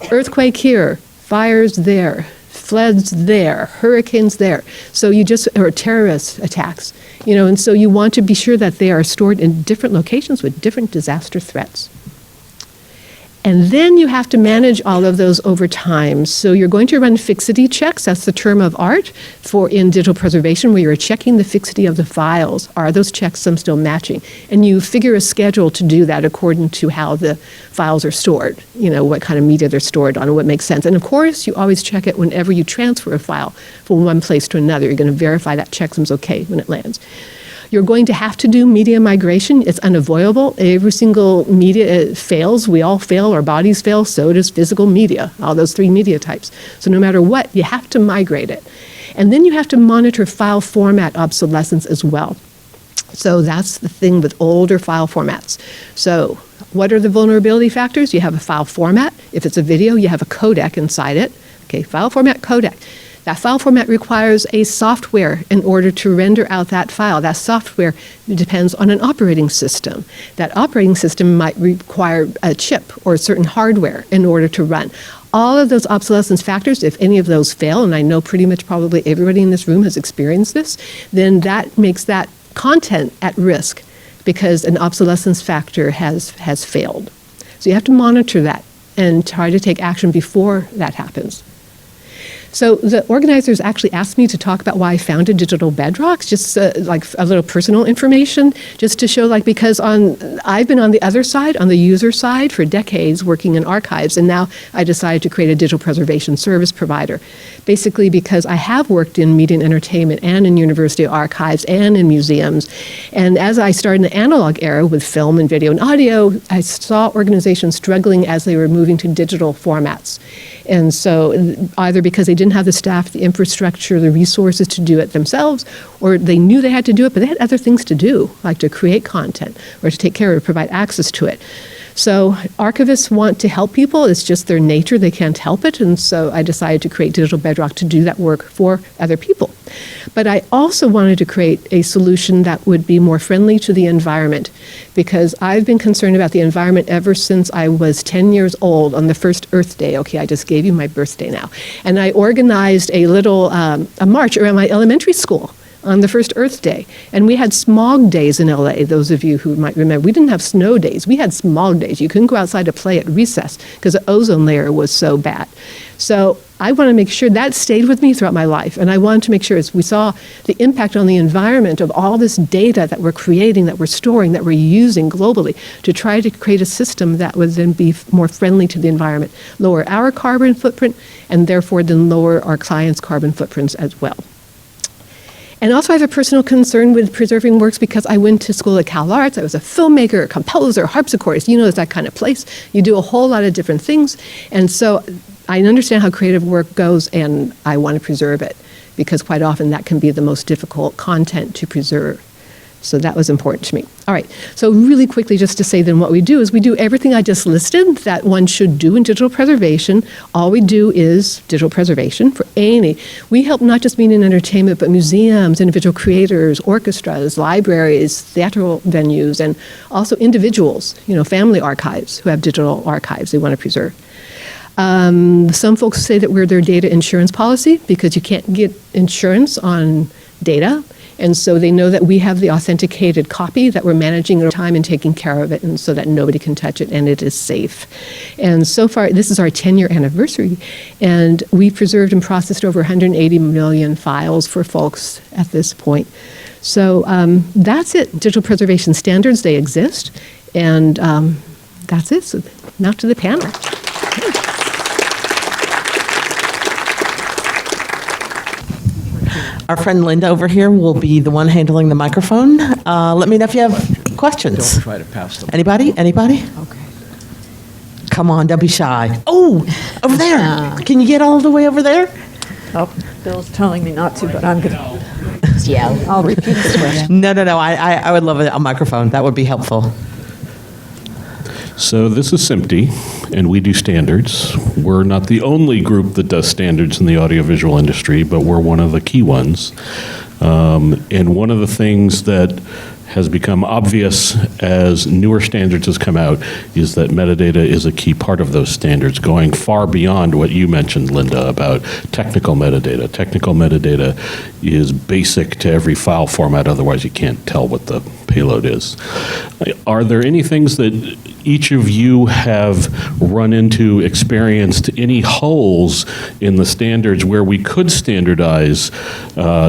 Earthquake here, fires there, floods there, hurricanes there. So you just, or terrorist attacks, you know, and so you want to be sure that they are stored in different locations with different disaster threats. And then you have to manage all of those over time. So you're going to run fixity checks. That's the term of art for in digital preservation, where you're checking the fixity of the files. Are those checksums still matching? And you figure a schedule to do that according to how the files are stored, you know, what kind of media they're stored on and what makes sense. And of course, you always check it whenever you transfer a file from one place to another. You're going to verify that checksum's okay when it lands. You're going to have to do media migration. It's unavoidable. Every single media fails. We all fail. Our bodies fail. So does physical media, all those 3 media types. So no matter what, you have to migrate it. And then you have to monitor file format obsolescence as well. So that's the thing with older file formats. So what are the vulnerability factors? You have a file format. If it's a video, you have a codec inside it. Okay, file format, codec. That file format requires a software in order to render out that file. That software depends on an operating system. That operating system might require a chip or certain hardware in order to run. All of those obsolescence factors, if any of those fail, and I know pretty much probably everybody in this room has experienced this, then that makes that content at risk because an obsolescence factor has failed. So you have to monitor that and try to take action before that happens. So the organizers actually asked me to talk about why I founded Digital Bedrock, just like a little personal information, just to show, like, because I've been on the other side, on the user side, for decades working in archives, and now I decided to create a digital preservation service provider. Basically because I have worked in media and entertainment and in university archives and in museums. And as I started in the analog era with film and video and audio, I saw organizations struggling as they were moving to digital formats. And so either because they didn't have the staff, the infrastructure, the resources to do it themselves, or they knew they had to do it, but they had other things to do, like to create content or to take care of it, provide access to it. So archivists want to help people. It's just their nature. They can't help it. And so I decided to create Digital Bedrock to do that work for other people. But I also wanted to create a solution that would be more friendly to the environment, because I've been concerned about the environment ever since I was 10 years old on the first Earth Day. Okay, I just gave you my birthday now. And I organized a little a march around my elementary school on the first Earth Day. And we had smog days in LA, those of you who might remember. We didn't have snow days. We had smog days. You couldn't go outside to play at recess because the ozone layer was so bad. So I want to make sure that stayed with me throughout my life. And I wanted to make sure, as we saw the impact on the environment of all this data that we're creating, that we're storing, that we're using globally, to try to create a system that would then be more friendly to the environment, lower our carbon footprint, and therefore then lower our clients' carbon footprints as well. And also I have a personal concern with preserving works because I went to school at Cal Arts. I was a filmmaker, a composer, harpsichordist. You know, it's that kind of place. You do a whole lot of different things. And so I understand how creative work goes, and I want to preserve it because quite often that can be the most difficult content to preserve. So that was important to me. All right, so really quickly just to say then what we do is we do everything I just listed that one should do in digital preservation. All we do is digital preservation for any. We help not just media and entertainment, but museums, individual creators, orchestras, libraries, theatrical venues, and also individuals, you know, family archives who have digital archives they want to preserve. Some folks say that we're their data insurance policy because you can't get insurance on data. And so they know that we have the authenticated copy that we're managing over time and taking care of it, and so that nobody can touch it and it is safe. And so far, this is our 10-year anniversary, and we've preserved and processed over 180 million files for folks at this point. So that's it. Digital preservation standards, they exist, and that's it. So now to the panel. Our friend Linda over here will be the one handling the microphone. Let me know if you have questions. Don't try to pass them. Anybody? Okay. Come on, don't be shy. Oh, over there. Can you get all the way over there? Oh, Bill's telling me not to, but I'm going to. Yeah. I'll repeat the question. No. I would love a microphone. That would be helpful. So this is SMPTE, and we do standards. We're not the only group that does standards in the audiovisual industry, but we're one of the key ones. And one of the things that has become obvious as newer standards has come out is that metadata is a key part of those standards, going far beyond what you mentioned, Linda, about technical metadata. Technical metadata is basic to every file format, otherwise you can't tell what the payload is. Are there any things that each of you have run into, experienced, any holes in the standards where we could standardize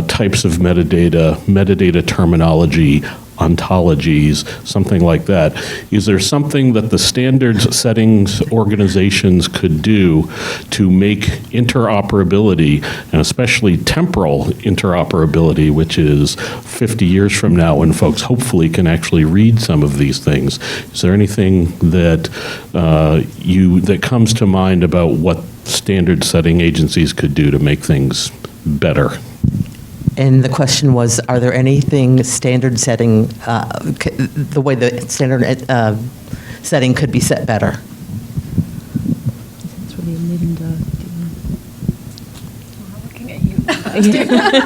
types of metadata terminology, ontologies, something like that? Is there something that the standards settings organizations could do to make interoperability, and especially temporal interoperability, which is 50 years from now when folks hopefully can actually read some of these things? Is there anything that that comes to mind about what standard setting agencies could do to make things better? And the question was, are there anything standard setting, the way the standard setting could be set better?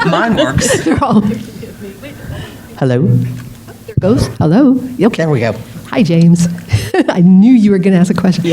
Mine works. They're all, Hello? there it goes. Hello. Yep. There we go. Hi, James. I knew you were going to ask a question.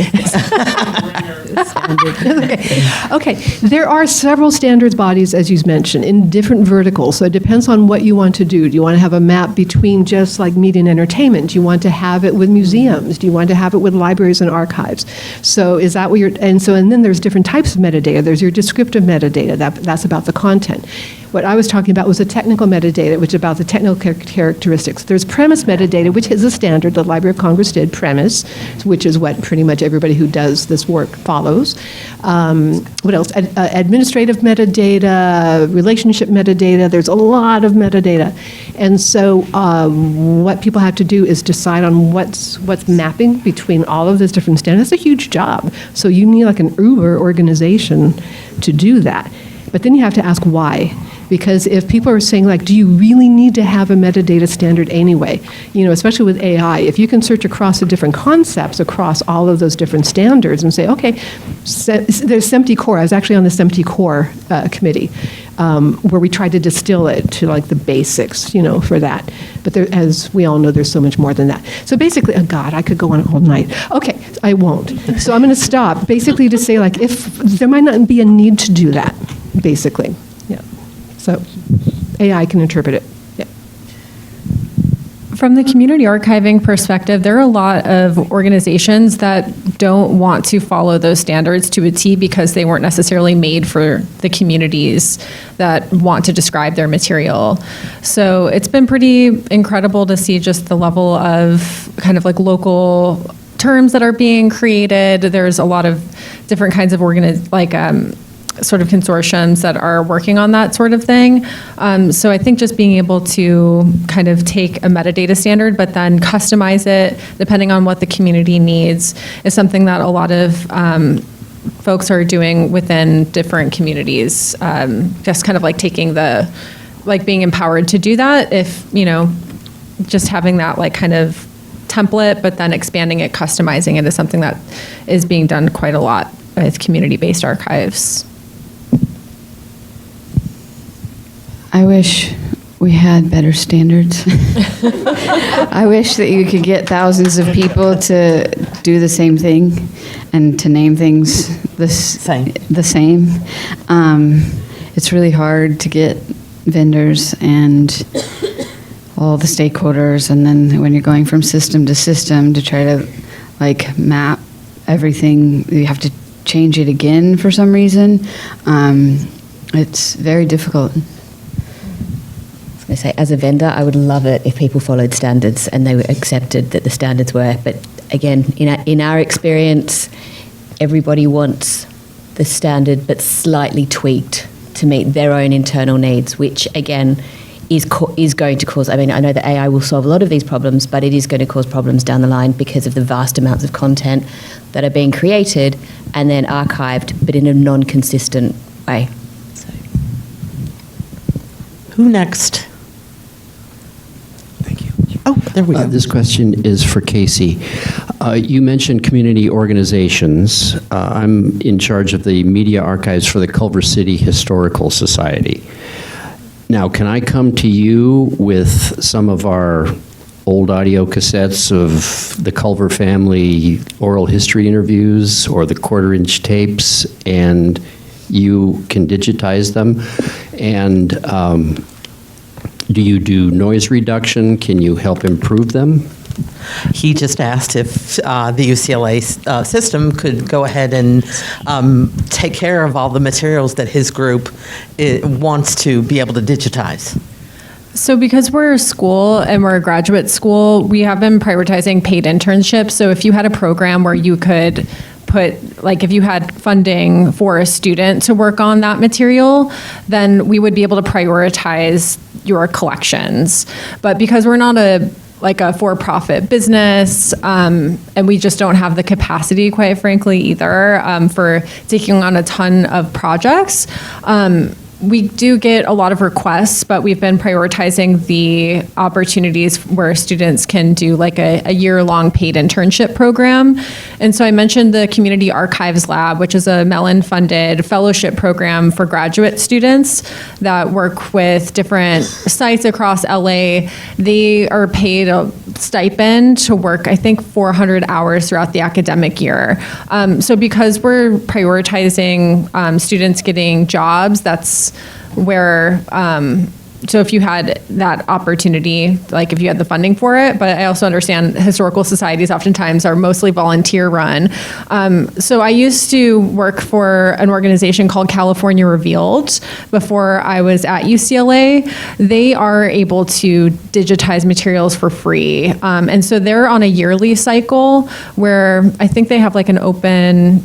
Okay. There are several standards bodies, as you mentioned, in different verticals. So it depends on what you want to do. Do you want to have a map between just like media and entertainment? Do you want to have it with museums? Do you want to have it with libraries and archives? So is that what you're, and then there's different types of metadata. There's your descriptive metadata, that's about the content. What I was talking about was the technical metadata, which is about the technical characteristics. There's premise metadata, which is a standard the Library of Congress did, premise, which is what pretty much everybody who does this work follows. What else? Administrative metadata, relationship metadata. There's a lot of metadata. And so what people have to do is decide on what's mapping between all of those different standards. That's a huge job. So you need like an Uber organization to do that. But then you have to ask why. Because if people are saying, like, do you really need to have a metadata standard anyway? You know, especially with AI, if you can search across the different concepts across all of those different standards and say, okay, there's SMPTE Core. I was actually on the SMPTE Core committee where we tried to distill it to like the basics, you know, for that. But there, as we all know, there's so much more than that. So basically, oh God, I could go on all night. Okay, I won't. So I'm going to stop, basically to say, like, if there might not be a need to do that, basically. Yeah. So AI can interpret it. Yeah. From the community archiving perspective, there are a lot of organizations that don't want to follow those standards to a T because they weren't necessarily made for the communities that want to describe their material. So it's been pretty incredible to see just the level of kind of like local terms that are being created. There's a lot of different kinds of sort of consortiums that are working on that sort of thing. So I think just being able to kind of take a metadata standard, but then customize it depending on what the community needs is something that a lot of folks are doing within different communities. Just kind of like taking being empowered to do that, if, you know, just having that like kind of template, but then expanding it, customizing it is something that is being done quite a lot with community-based archives. I wish we had better standards. I wish that you could get thousands of people to do the same thing and to name things the same. It's really hard to get vendors and all the stakeholders, and then when you're going from system to system to try to like map everything, you have to change it again for some reason. It's very difficult. I say, as a vendor, I would love it if people followed standards and they were accepted that the standards were. But again, in our experience, everybody wants the standard but slightly tweaked to meet their own internal needs, which again is going to cause, I mean, I know that AI will solve a lot of these problems, but it is going to cause problems down the line because of the vast amounts of content that are being created and then archived, but in a non-consistent way. So. Who next? Oh, there we go. This question is for Casey. You mentioned community organizations. I'm in charge of the media archives for the Culver City Historical Society. Now, can I come to you with some of our old audio cassettes of the Culver family oral history interviews or the quarter-inch tapes, and you can digitize them? And do you do noise reduction? Can you help improve them? He just asked if the UCLA system could go ahead and take care of all the materials that his group wants to be able to digitize. So because we're a school and we're a graduate school, we have been prioritizing paid internships. So if you had a program where you could put, like if you had funding for a student to work on that material, then we would be able to prioritize your collections. But because we're not a for-profit business, and we just don't have the capacity, quite frankly, either, for taking on a ton of projects. We do get a lot of requests, but we've been prioritizing the opportunities where students can do like a year-long paid internship program. And so I mentioned the Community Archives Lab, which is a Mellon-funded fellowship program for graduate students that work with different sites across LA. They are paid a stipend to work, I think, 400 hours throughout the academic year. So because we're prioritizing students getting jobs, that's where, so if you had that opportunity, like if you had the funding for it, but I also understand historical societies oftentimes are mostly volunteer run. So I used to work for an organization called California Revealed before I was at UCLA. They are able to digitize materials for free. And so they're on a yearly cycle where I think they have like an open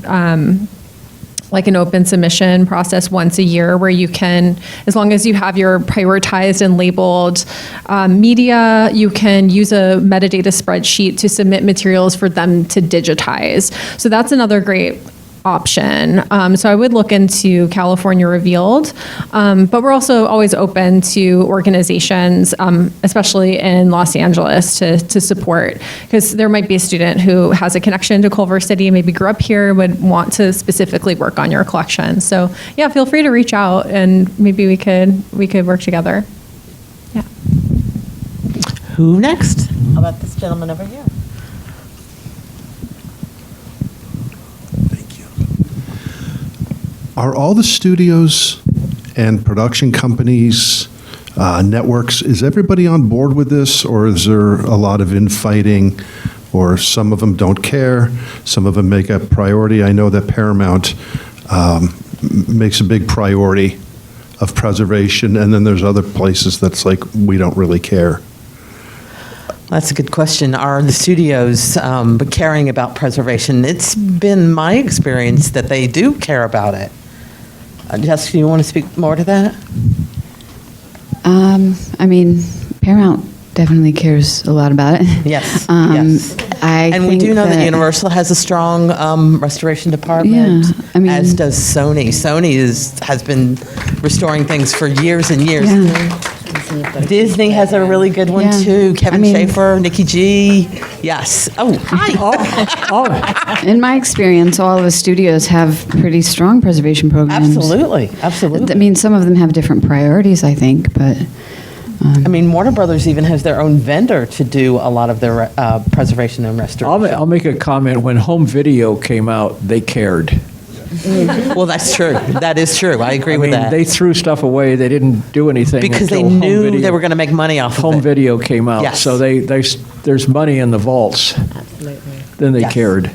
submission process once a year where you can, as long as you have your prioritized and labeled media, you can use a metadata spreadsheet to submit materials for them to digitize. So that's another great option. So I would look into California Revealed, but we're also always open to organizations, especially in Los Angeles, to support, because there might be a student who has a connection to Culver City, maybe grew up here, would want to specifically work on your collection. So yeah, feel free to reach out and maybe we could work together. Yeah. Who next? How about this gentleman over here? Are all the studios and production companies, networks, is everybody on board with this, or is there a lot of infighting, or some of them don't care, some of them make a priority? I know that Paramount makes a big priority of preservation, and then there's other places that's like, we don't really care. That's a good question. Are the studios caring about preservation? It's been my experience that they do care about it. Jessica, you want to speak more to that? I mean, Paramount definitely cares a lot about it. Yes, yes. And we do know that Universal has a strong restoration department, Yeah, I mean, as does Sony. Sony has been restoring things for years and years. Yeah. Disney has a really good one, Yeah. too. Kevin I mean- Schaefer, Nikki G. Yes. Oh, hi. In my experience, all of the studios have pretty strong preservation programs. Absolutely, absolutely. I mean, some of them have different priorities, I think, but I mean, Warner Brothers even has their own vendor to do a lot of their preservation and restoration. I'll make a comment. When home video came out, they cared. Well, that's true. That is true. I agree with that. They threw stuff away. They didn't do anything Because they until home knew video- they were going to make money off of home it. video came out. Yes. So there's money in the vaults. Absolutely. Then they Yes. cared.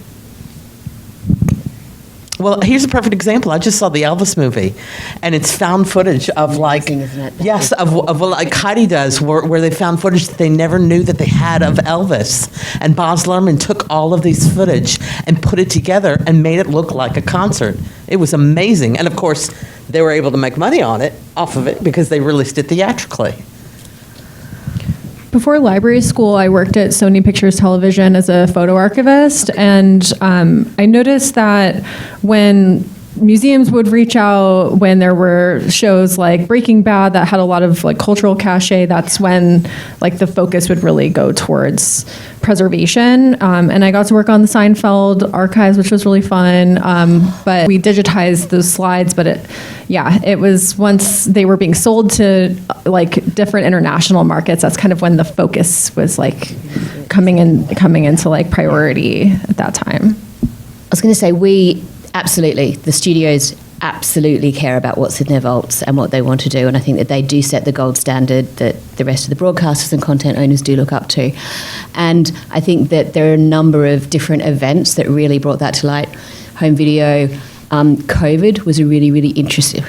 Well, here's a perfect example. I just saw the Elvis movie, and it's found footage of like, Amazing, isn't it? yes, of like Heidi does, where they found footage that they never knew that they had of Elvis. And Baz Luhrmann took all of these footage and put it together and made it look like a concert. It was amazing. And of course, they were able to make money on it, off of it, because they released it theatrically. Before library school, I worked at Sony Pictures Television as a photo archivist, and I noticed that when museums would reach out when there were shows like Breaking Bad that had a lot of like cultural cachet, that's when like the focus would really go towards preservation. And I got to work on the Seinfeld archives, which was really fun. But we digitized those slides, but it was once they were being sold to like different international markets, that's kind of when the focus was like coming into like priority at that time. I was going to say, the studios absolutely care about what's in their vaults and what they want to do, and I think that they do set the gold standard that the rest of the broadcasters and content owners do look up to. And I think that there are a number of different events that really brought that to light. Home video, COVID was a really, really interesting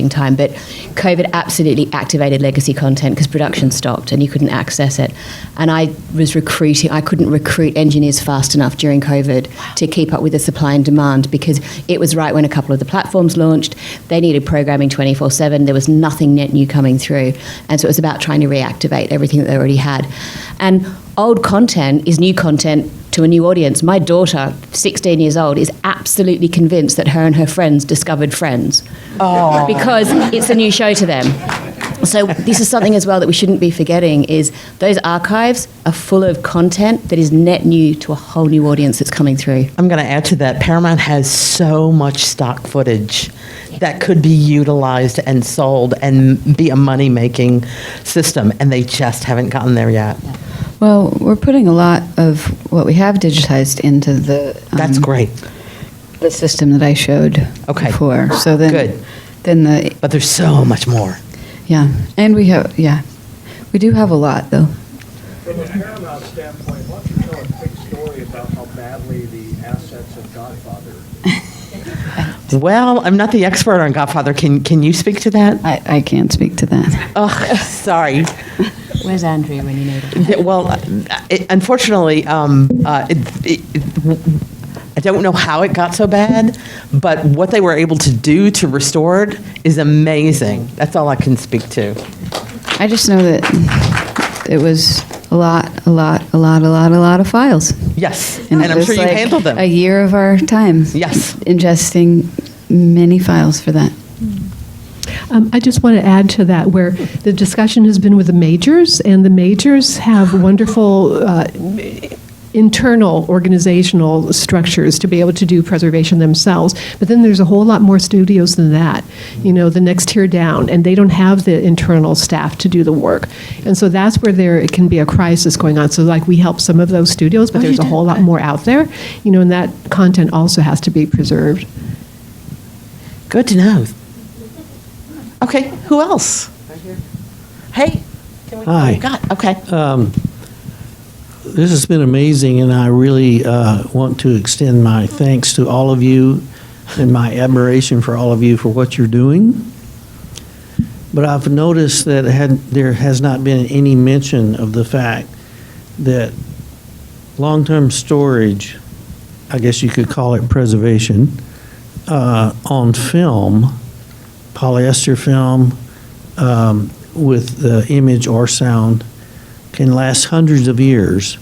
time, but COVID absolutely activated legacy content because production stopped and you couldn't access it. And I couldn't recruit engineers fast enough during COVID to keep up with the supply and demand, because it was right when a couple of the platforms launched. They needed programming 24/7. There was nothing net new coming through. And so it was about trying to reactivate everything that they already had. And old content is new content to a new audience. My daughter, 16 years old, is absolutely convinced that her and her friends discovered Friends because it's a new show to them. So this is something as well that we shouldn't be forgetting, is those archives are full of content that is net new to a whole new audience that's coming through. I'm going to add to that. Paramount has so much stock footage that could be utilized and sold and be a money-making system, and they just haven't gotten there yet. well, we're putting a lot of what we have digitized into the That's great. the system that I showed Okay. before. So then, Good. then But there's so much more. and we do have a lot though. From a Paramount standpoint, why don't you tell a quick story about how badly the assets of Godfather? Well, I'm not the expert on Godfather. Can you speak to that? I can't speak to that. Oh, sorry. Where's Andrea when you need it? Well, unfortunately, I don't know how it got so bad, but what they were able to do to restore it is amazing. That's all I can speak to. I just know that it was a lot of files. Yes, And and it I'm was sure you like handled them. a year of our time. Yes. Ingesting many files for that. I just want to add to that, where the discussion has been with the majors, and the majors have wonderful internal organizational structures to be able to do preservation themselves. But then there's a whole lot more studios than that, the next tier down, and they don't have the internal staff to do the work. And so that's where it can be a crisis going on. So like we help some of those studios, but there's a whole lot more out there, and that content also has to be preserved. Good to know. Okay, who else? Hey. Hi. Okay. This has been amazing, and I really want to extend my thanks to all of you and my admiration for all of you for what you're doing. But I've noticed that there has not been any mention of the fact that long-term storage, I guess you could call it preservation, on film, polyester film with the image or sound, can last hundreds of years,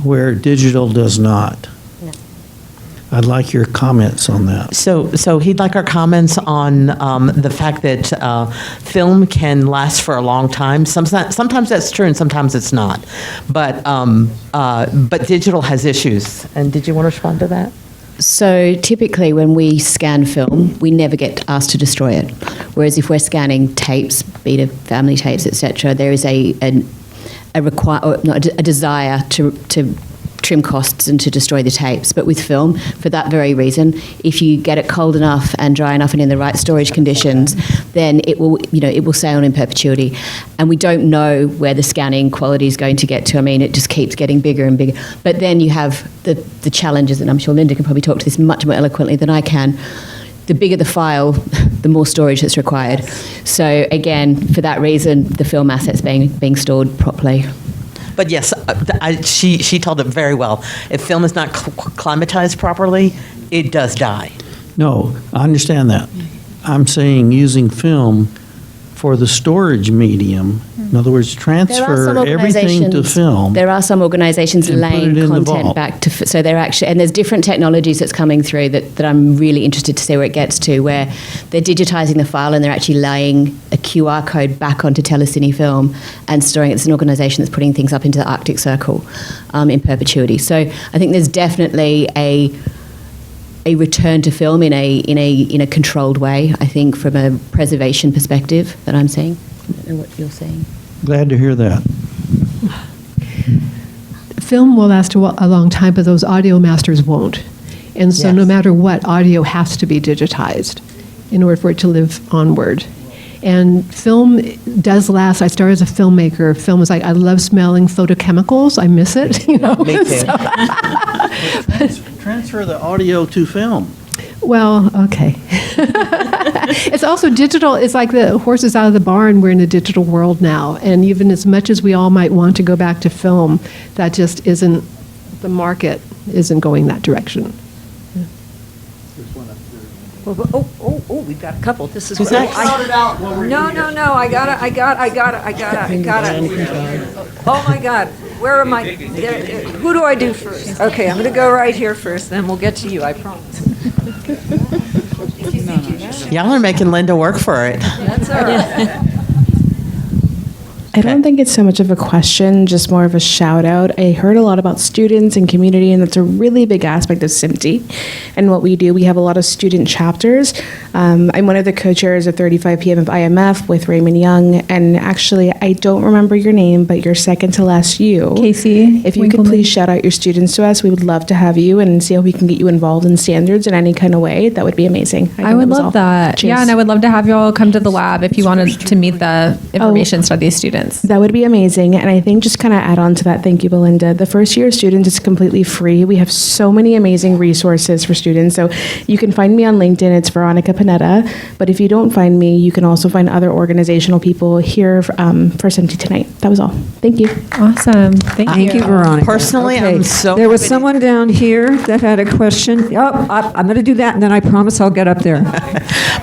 where digital does not. I'd like your comments on that. So he'd like our comments on the fact that film can last for a long time. Sometimes that's true, and sometimes it's not. But digital has issues. And did you want to respond to that? So typically when we scan film, we never get asked to destroy it. Whereas if we're scanning tapes, be it family tapes, etc., there is a desire to trim costs and to destroy the tapes. But with film, for that very reason, if you get it cold enough and dry enough and in the right storage conditions, then it will stay on in perpetuity. And we don't know where the scanning quality is going to get to. I mean, it just keeps getting bigger and bigger. But then you have the challenges, and I'm sure Linda can probably talk to this much more eloquently than I can. The bigger the file, the more storage that's required. So again, for that reason, the film assets being stored properly. But yes, she told it very well. If film is not climatized properly, it does die. No, I understand that. I'm saying using film for the storage medium. In other words, transfer everything to film. There are some organizations and laying put it in the content vault. back to, so they're actually, and there's different technologies that's coming through that I'm really interested to see where it gets to, where they're digitizing the file and they're actually laying a QR code back onto telecine film and storing it. It's an organization that's putting things up into the Arctic Circle in perpetuity. So I think there's definitely a return to film in a controlled way, I think, from a preservation perspective that I'm seeing. I don't know what you're saying. Glad to hear that. Film will last a long time, but those audio masters won't. And so no matter what, audio has to be digitized in order for it to live onward. And film does last. I started as a filmmaker. Film is like, I love smelling photochemicals. I miss it. Me too. Transfer the audio to film. Well, okay. It's also digital. It's like the horse is out of the barn. We're in a digital world now. And even as much as we all might want to go back to film, that just isn't, the market isn't going that direction. Oh, we've got a couple. This is Who's what next? No, I got it. Oh my God, where am I? Who do I do first? Okay, I'm going to go right here first, then we'll get to you, I promise. Y'all are making Linda work for it. That's all right. I don't think it's so much of a question, just more of a shout out. I heard a lot about students and community, and that's a really big aspect of SMPTE and what we do. We have a lot of student chapters. I'm one of the co-chairs of 35 PM of IMF with Raymond Young, and actually, I don't remember your name, but you're second to last you. Casey. If you could please shout out your students to us, we would love to have you and see how we can get you involved in standards in any kind of way. That would be amazing. I would love that. Cheers. Yeah, and I would love to have you all come to the lab if you wanted to meet the information studies students. That would be amazing. And I think just kind of add on to that, thank you, Belinda. The first year students is completely free. We have so many amazing resources for students. So you can find me on LinkedIn. It's Veronica Panetta. But if you don't find me, you can also find other organizational people here for SMPTE tonight. That was all. Thank you. Awesome. Thank you. Veronica. Personally, I'm so There was happy to- someone down here that had a question. Oh, I'm going to do that, and then I promise I'll get up there.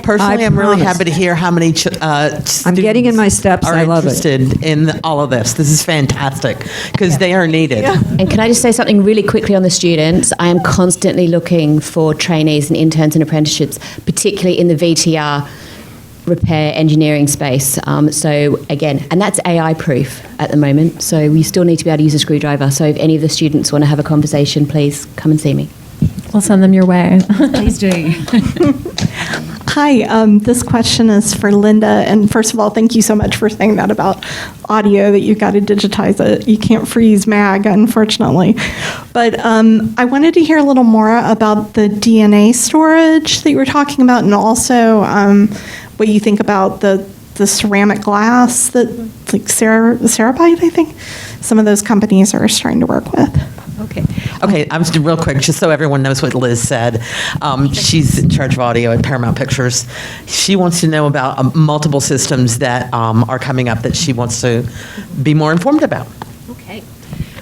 Personally, I I'm really promise. happy to hear how many I'm getting in my steps. are I love it. interested involved in all of this. This is fantastic because they are needed. And can I just say something really quickly on the students? I am constantly looking for trainees and interns and apprenticeships, particularly in the VTR repair engineering space. So again, and that's AI proof at the moment. So you still need to be able to use a screwdriver. So if any of the students want to have a conversation, please come and see me. We'll send them your way. Please do. Hi, this question is for Linda. And first of all, thank you so much for saying that about audio, that you've got to digitize it. You can't freeze MAG, unfortunately. But I wanted to hear a little more about the DNA storage that you were talking about, and also what you think about the ceramic glass that, like Cerebite, I think, some of those companies are starting to work with. Okay, I'm just real quick, just so everyone knows what Liz said. She's in charge of audio at Paramount Pictures. She wants to know about multiple systems that are coming up that she wants to be more informed about.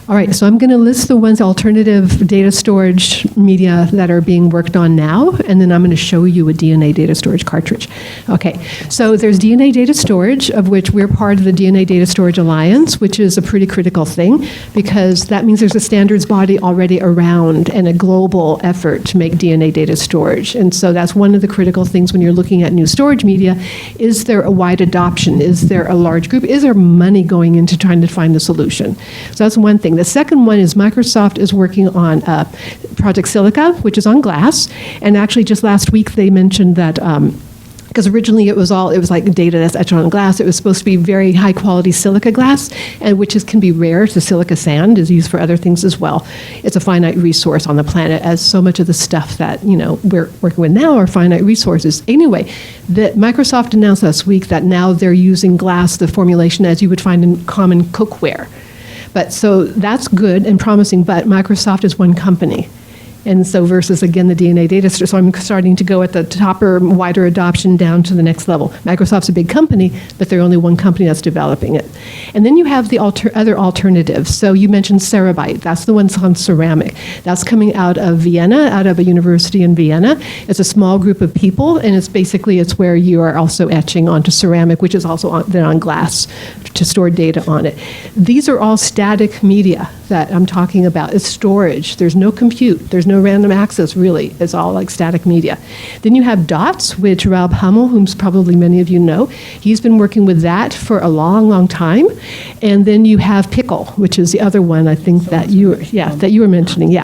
All right, so I'm going to list the ones, alternative data storage media that are being worked on now, and then I'm going to show you a DNA data storage cartridge. Okay, so there's DNA data storage, of which we're part of the DNA Data Storage Alliance, which is a pretty critical thing, because that means there's a standards body already around and a global effort to make DNA data storage. And so that's one of the critical things when you're looking at new storage media. Is there a wide adoption? Is there a large group? Is there money going into trying to find the solution? So that's one thing. The second one is Microsoft is working on Project Silica, which is on glass. And actually just last week they mentioned that, because originally it was like data that's etched on glass. It was supposed to be very high quality silica glass, and which can be rare. The silica sand is used for other things as well. It's a finite resource on the planet, as so much of the stuff that we're working with now are finite resources. Anyway, Microsoft announced last week that now they're using glass, the formulation as you would find in common cookware. But so that's good and promising, but Microsoft is one company. And so versus, again, the DNA data store. So I'm starting to go at the top or wider adoption down to the next level. Microsoft's a big company, but they're only one company that's developing it. And then you have the other alternatives. So you mentioned Cerebite. That's the one that's on ceramic. That's coming out of Vienna, out of a university in Vienna. It's a small group of people, and it's where you are also etching onto ceramic, which is also on glass to store data on it. These are all static media that I'm talking about. It's storage. There's no compute. There's no random access, really. It's all like static media. Then you have DOTS, which Rob Hummel, whom probably many of you know, he's been working with that for a long, long time. And then you have Pickle, which is the other one I think that you were mentioning,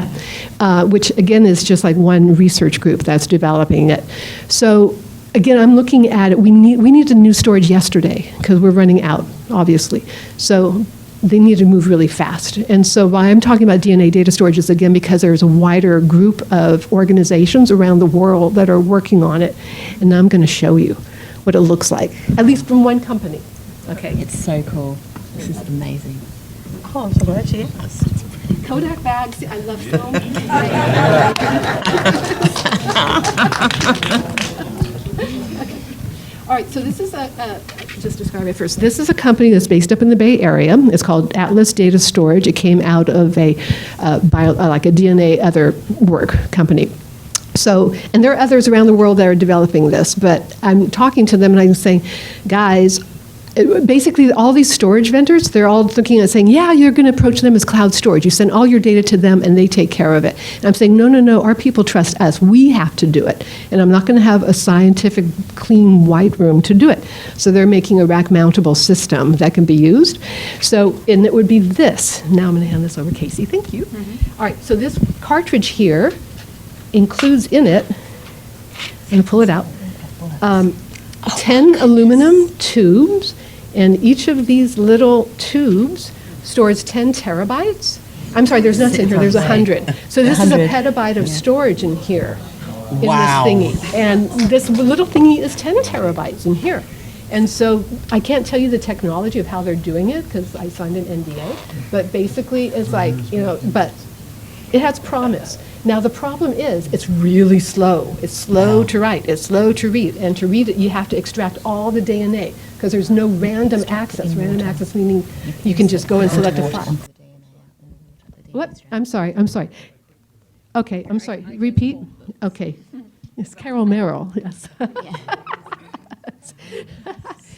which again is just like one research group that's developing it. So again, I'm looking at it. We need a new storage yesterday because we're running out, obviously. So they need to move really fast. And so why I'm talking about DNA data storage is, again, because there's a wider group of organizations around the world that are working on it. And now I'm going to show you what it looks like, at least from one company. Okay. It's so cool. This is amazing. Oh, so glad she asked. Kodak bags. I love film. All right, so this is just describe it first. This is a company that's based up in the Bay Area. It's called Atlas Data Storage. It came out of a DNA other work company. So, and there are others around the world that are developing this, but I'm talking to them and I'm saying, guys, basically all these storage vendors, they're all looking at saying, yeah, you're going to approach them as cloud storage. You send all your data to them and they take care of it. And I'm saying, no, our people trust us. We have to do it. And I'm not going to have a scientific, clean, white room to do it. So they're making a rack-mountable system that can be used. So, and it would be this. Now I'm going to hand this over to Casey. Thank you. All right, so this cartridge here includes in it, I'm going to pull it out, 10 aluminum tubes, and each of these little tubes stores 10 terabytes. I'm sorry, there's nothing in here, there's 100. So this is a petabyte of storage in here, in this thingy. And this little thingy is 10 terabytes in here. And so I can't tell you the technology of how they're doing it, because I signed an NDA, but basically it's like, but it has promise. Now the problem is it's really slow. It's slow to write. It's slow to read. And to read it, you have to extract all the DNA because there's no random access. Random access meaning you can just go and select a file. What? I'm sorry. Okay, I'm sorry. Repeat? Okay. It's Carol Merrill, yes.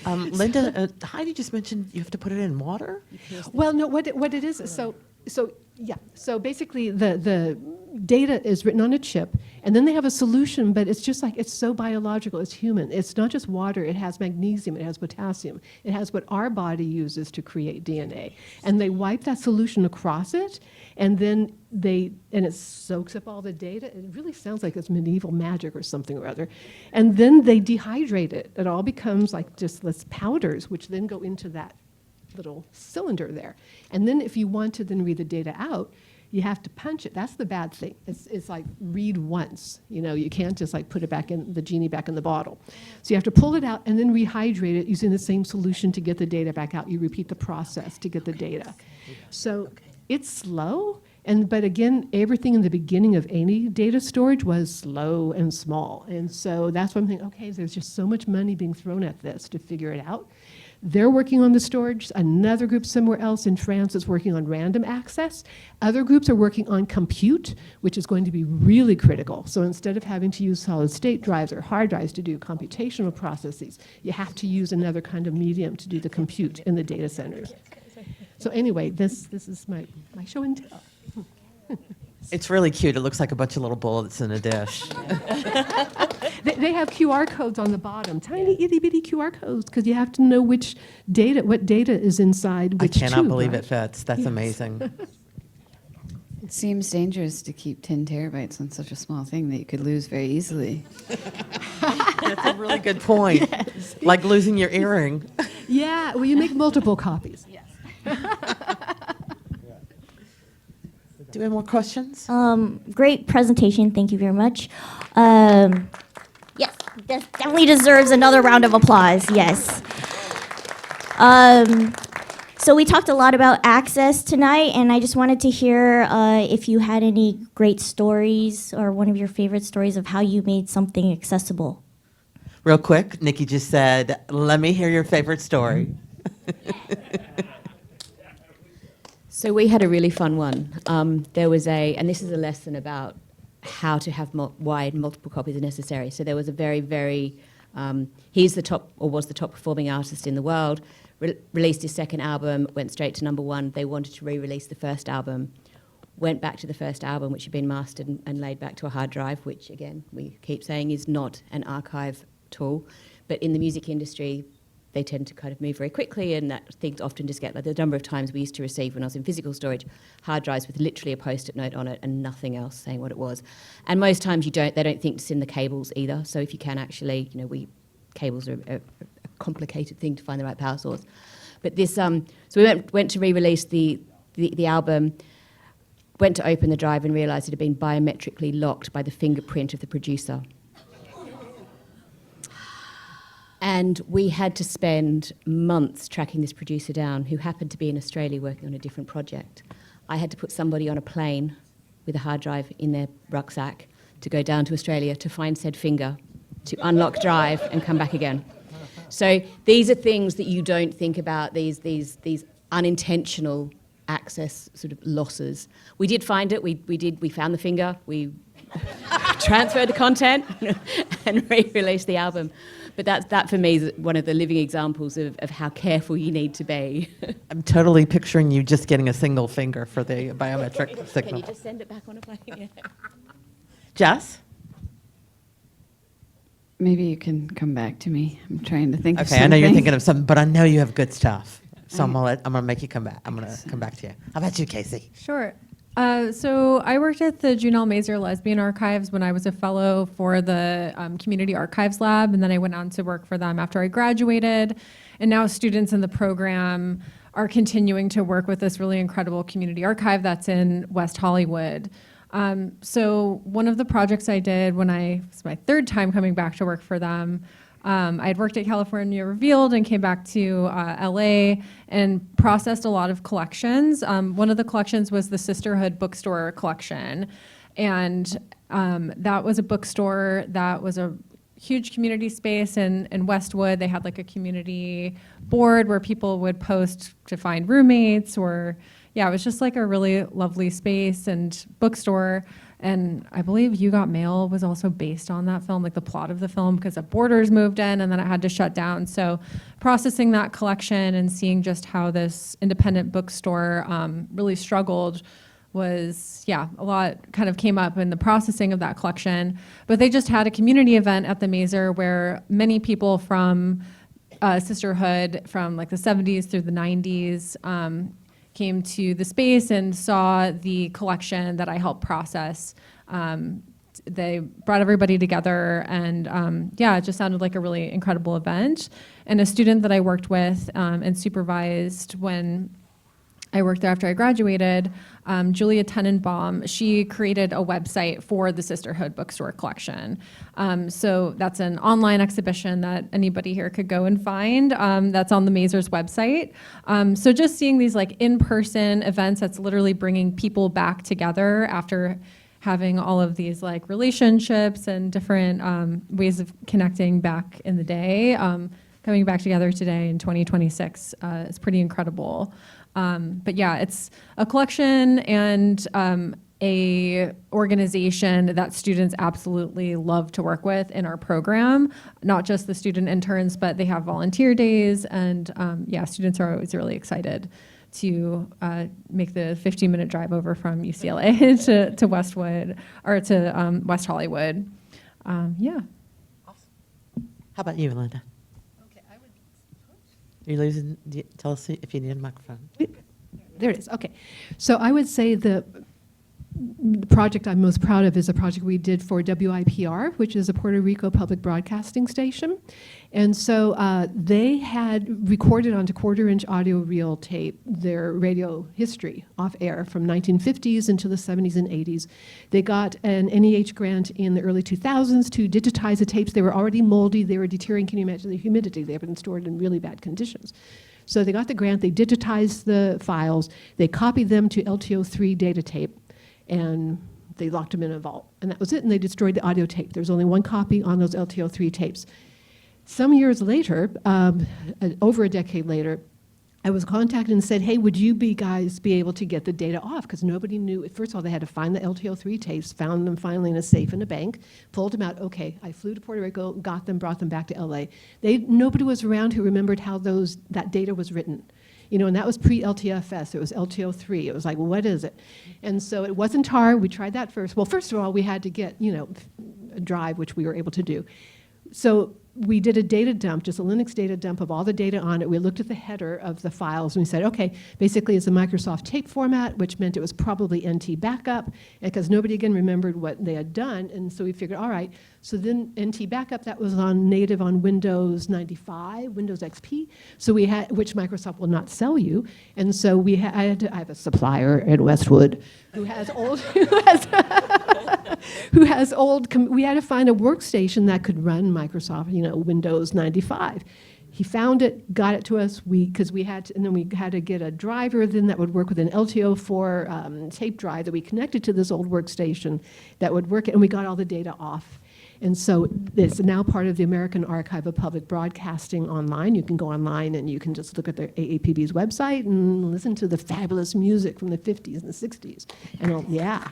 Linda, Heidi just mentioned you have to put it in water? Well, no, what it is, so basically the data is written on a chip, and then they have a solution, but it's just like, it's so biological, it's human. It's not just water, it has magnesium, it has potassium, it has what our body uses to create DNA. And they wipe that solution across it, and then it soaks up all the data. It really sounds like it's medieval magic or something or other. And then they dehydrate it. It all becomes like just this powders, which then go into that little cylinder there. And then if you want to then read the data out, you have to punch it. That's the bad thing. It's like read once. You can't just like put it back in, the genie back in the bottle. So you have to pull it out and then rehydrate it using the same solution to get the data back out. You repeat the process to get the data. So it's slow, but again, everything in the beginning of any data storage was slow and small. And so that's why I'm thinking, okay, there's just so much money being thrown at this to figure it out. They're working on the storage. Another group somewhere else in France is working on random access. Other groups are working on compute, which is going to be really critical. So instead of having to use solid state drives or hard drives to do computational processes, you have to use another kind of medium to do the compute in the data centers. So anyway, this is my show and tell. It's really cute. It looks like a bunch of little bullets in a dish. They have QR codes on the bottom, tiny itty bitty QR codes, because you have to know what data is inside which I cannot tube, believe right? it fits. That's amazing. It seems dangerous to keep 10 terabytes on such a small thing that you could lose very easily. That's a really good point. Yes. Like losing your earring. Yeah, well, you make multiple copies. Yes. Do we have more questions? Great presentation. Thank you very much. Yes, definitely deserves another round of applause. Yes. So we talked a lot about access tonight, and I just wanted to hear if you had any great stories or one of your favorite stories of how you made something accessible. Real quick, Nikki just said, let me hear your favorite story. So we had a really fun one. There was and this is a lesson about how to have wide multiple copies are necessary. So there was a very, very, he's the top, or was the top performing artist in the world, released his second album, went straight to #1. They wanted to re-release the first album, went back to the first album, which had been mastered and laid back to a hard drive, which again, we keep saying is not an archive tool. But in the music industry, they tend to kind of move very quickly, and that things often just get, like the number of times we used to receive when I was in physical storage, hard drives with literally a Post-it note on it and nothing else saying what it was. And most times they don't think to send the cables either. So if you can actually, cables are a complicated thing to find the right power source. But this, so we went to re-release the album, went to open the drive and realised it had been biometrically locked by the fingerprint of the producer. And we had to spend months tracking this producer down, who happened to be in Australia working on a different project. I had to put somebody on a plane with a hard drive in their rucksack to go down to Australia to find said finger, to unlock drive and come back again. So these are things that you don't think about, these unintentional access sort of losses. We did find it, we found the finger, we transferred the content and re-released the album. But that for me is one of the living examples of how careful you need to be. I'm totally picturing you just getting a single finger for the biometric signal. Can you just send it back on a plane? Yeah. Jess? Maybe you can come back to me. I'm trying to think of Okay, something. I know you're thinking of something, but I know you have good stuff. So I'm going to make you come back. I'm going to come back to you. How about you, Casey? Sure. So I worked at the Junelle Mazer Lesbian Archives when I was a fellow for the Community Archives Lab, and then I went on to work for them after I graduated. And now students in the program are continuing to work with this really incredible community archive that's in West Hollywood. So one of the projects I did when it was my third time coming back to work for them, I had worked at California Revealed and came back to LA and processed a lot of collections. One of the collections was the Sisterhood Bookstore collection. And that was a bookstore that was a huge community space in Westwood. They had like a community board where people would post to find roommates, or yeah, it was just like a really lovely space and bookstore. And I believe You Got Mail was also based on that film, like the plot of the film, because the Borders moved in and then it had to shut down. So processing that collection and seeing just how this independent bookstore really struggled was, yeah, a lot kind of came up in the processing of that collection. But they just had a community event at the Mazer where many people from sisterhood from like the 70s through the 90s came to the space and saw the collection that I helped process. They brought everybody together, and yeah, it just sounded like a really incredible event. And a student that I worked with and supervised when I worked there after I graduated, Julia Tenenbaum, she created a website for the Sisterhood Bookstore collection. So that's an online exhibition that anybody here could go and find. That's on the Mazer's website. So just seeing these like in-person events that's literally bringing people back together after having all of these like relationships and different ways of connecting back in the day, coming back together today in 2026 is pretty incredible. But yeah, it's a collection and a organization that students absolutely love to work with in our program, not just the student interns, but they have volunteer days, and yeah, students are always really excited to make the 15-minute drive over from UCLA to Westwood, or to West Hollywood. Yeah. How about you, Linda? You're losing. Tell us if you need a microphone. There it is. Okay. So I would say the project I'm most proud of is a project we did for WIPR, which is a Puerto Rico public broadcasting station. And so they had recorded onto quarter-inch audio reel tape their radio history off air from 1950s into the 70s and 80s. They got an NEH grant in the early 2000s to digitize the tapes. They were already moldy. They were deteriorating. Can you imagine the humidity? They had been stored in really bad conditions. So they got the grant. They digitized the files. They copied them to LTO3 data tape, and they locked them in a vault. And that was it, and they destroyed the audio tape. There was only one copy on those LTO3 tapes. Some years later, over a decade later, I was contacted and said, hey, would you guys be able to get the data off? Because nobody knew. First of all, they had to find the LTO3 tapes, found them finally in a safe in a bank, pulled them out. Okay, I flew to Puerto Rico, got them, brought them back to LA. Nobody was around who remembered how that data was written. You know, and that was pre-LTFS. It was LTO3. It was like, well, what is it? And so it wasn't TAR. We tried that first. Well, first of all, we had to get, you know, a drive, which we were able to do. So we did a data dump, just a Linux data dump of all the data on it. We looked at the header of the files, and we said, okay, basically it's a Microsoft tape format, which meant it was probably NT backup, because nobody again remembered what they had done. And so we figured, all right, so then NT backup, that was native on Windows 95, Windows XP, so we had, which Microsoft will not sell you. And so I have a supplier in Westwood who has old, we had to find a workstation that could run Microsoft, you know, Windows 95. He found it, got it to us, because we had to, and then we had to get a driver then that would work with an LTO4 tape drive that we connected to this old workstation that would work, and we got all the data off. And so it's now part of the American Archive of Public Broadcasting online. You can go online and you can just look at the AAPB's website and listen to the fabulous music from the 50s and the 60s. And yeah.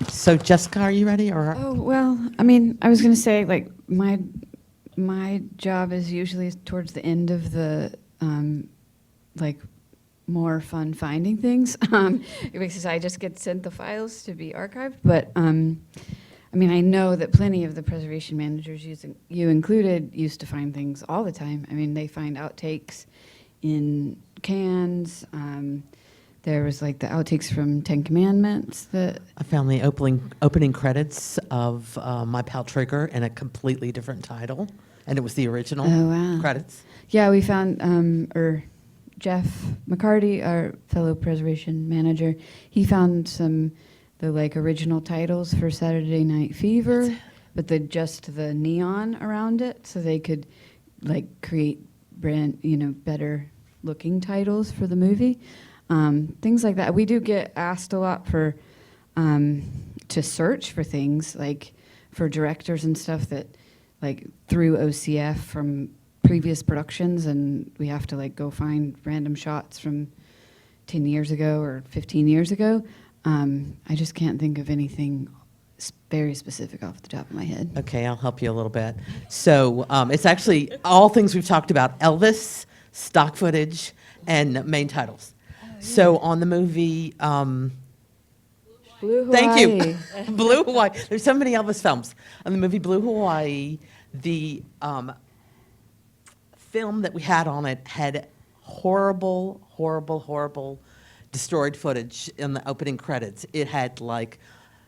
So Jessica, are you ready? Or Oh, well, I mean, I was going to say, like, my job is usually towards the end of the, like, more fun finding things, because I just get sent the files to be archived. But I mean, I know that plenty of the preservation managers, you included, used to find things all the time. I mean, they find outtakes in cans. There was like the outtakes from Ten Commandments. I found the opening credits of My Pal Trigger in a completely different title, and it was the original credits. Yeah, we found, Jeff McCarty, our fellow preservation manager, he found the like original titles for Saturday Night Fever, but just the neon around it, so they could like create better looking titles for the movie. Things like that. We do get asked a lot for to search for things, like for directors and stuff that like through OCF from previous productions, and we have to like go find random shots from 10 years ago or 15 years ago. I just can't think of anything very specific off the top of my head. Okay, I'll help you a little bit. So it's actually all things we've talked about: Elvis, stock footage, and main titles. So on the movie, Blue thank you, Hawaii. Blue Hawaii. There's so many Elvis films. On the movie Blue Hawaii, the film that we had on it had horrible, horrible, horrible destroyed footage in the opening credits. It had like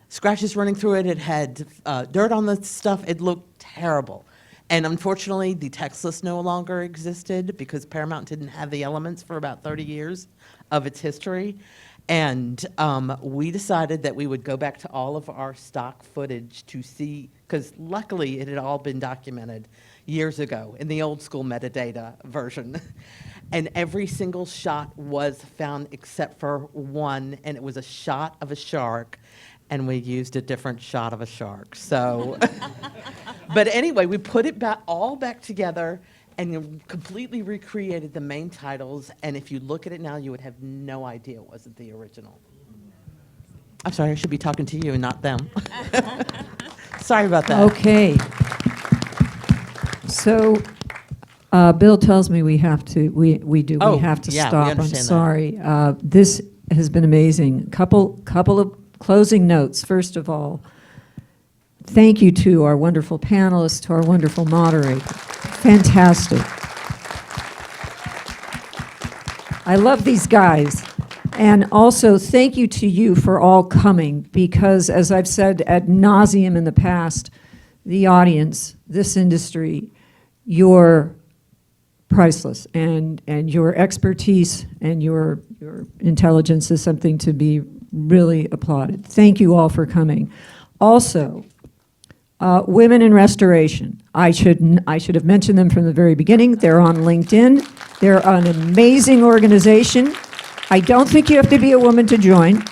scratches running through it. It had dirt on the stuff. It looked terrible. And unfortunately, the text list no longer existed because Paramount didn't have the elements for about 30 years of its history. And we decided that we would go back to all of our stock footage to see, because luckily it had all been documented years ago in the old school metadata version. And every single shot was found except for one, and it was a shot of a shark, and we used a different shot of a shark. So, but anyway, we put it all back together and completely recreated the main titles. And if you look at it now, you would have no idea it wasn't the original. I'm sorry, I should be talking to you and not them. Sorry about that. Okay. So, Bill tells me we have to, we do, Oh, we have to yeah, we stop. I'm understand that. sorry. This has been amazing. Couple of closing notes. First of all, thank you to our wonderful panelists, to our wonderful moderator. Fantastic. I love these guys. And also, thank you to you for all coming, because as I've said ad nauseum in the past, the audience, this industry, you're priceless, and your expertise and your intelligence is something to be really applauded. Thank you all for coming. Also, Women in Restoration. I should have mentioned them from the very beginning. They're on LinkedIn. They're an amazing organization. I don't think you have to be a woman to join.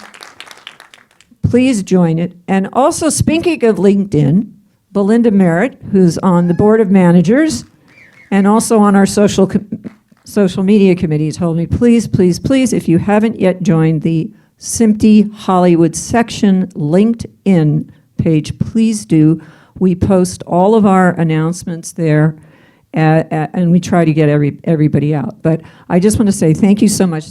Please join it. And also, speaking of LinkedIn, Belinda Merritt, who's on the board of managers and also on our social media committee, told me, please, please, please, if you haven't yet joined the SMPTE Hollywood section LinkedIn page, please do. We post all of our announcements there, and we try to get everybody out. But I just want to say thank you so much.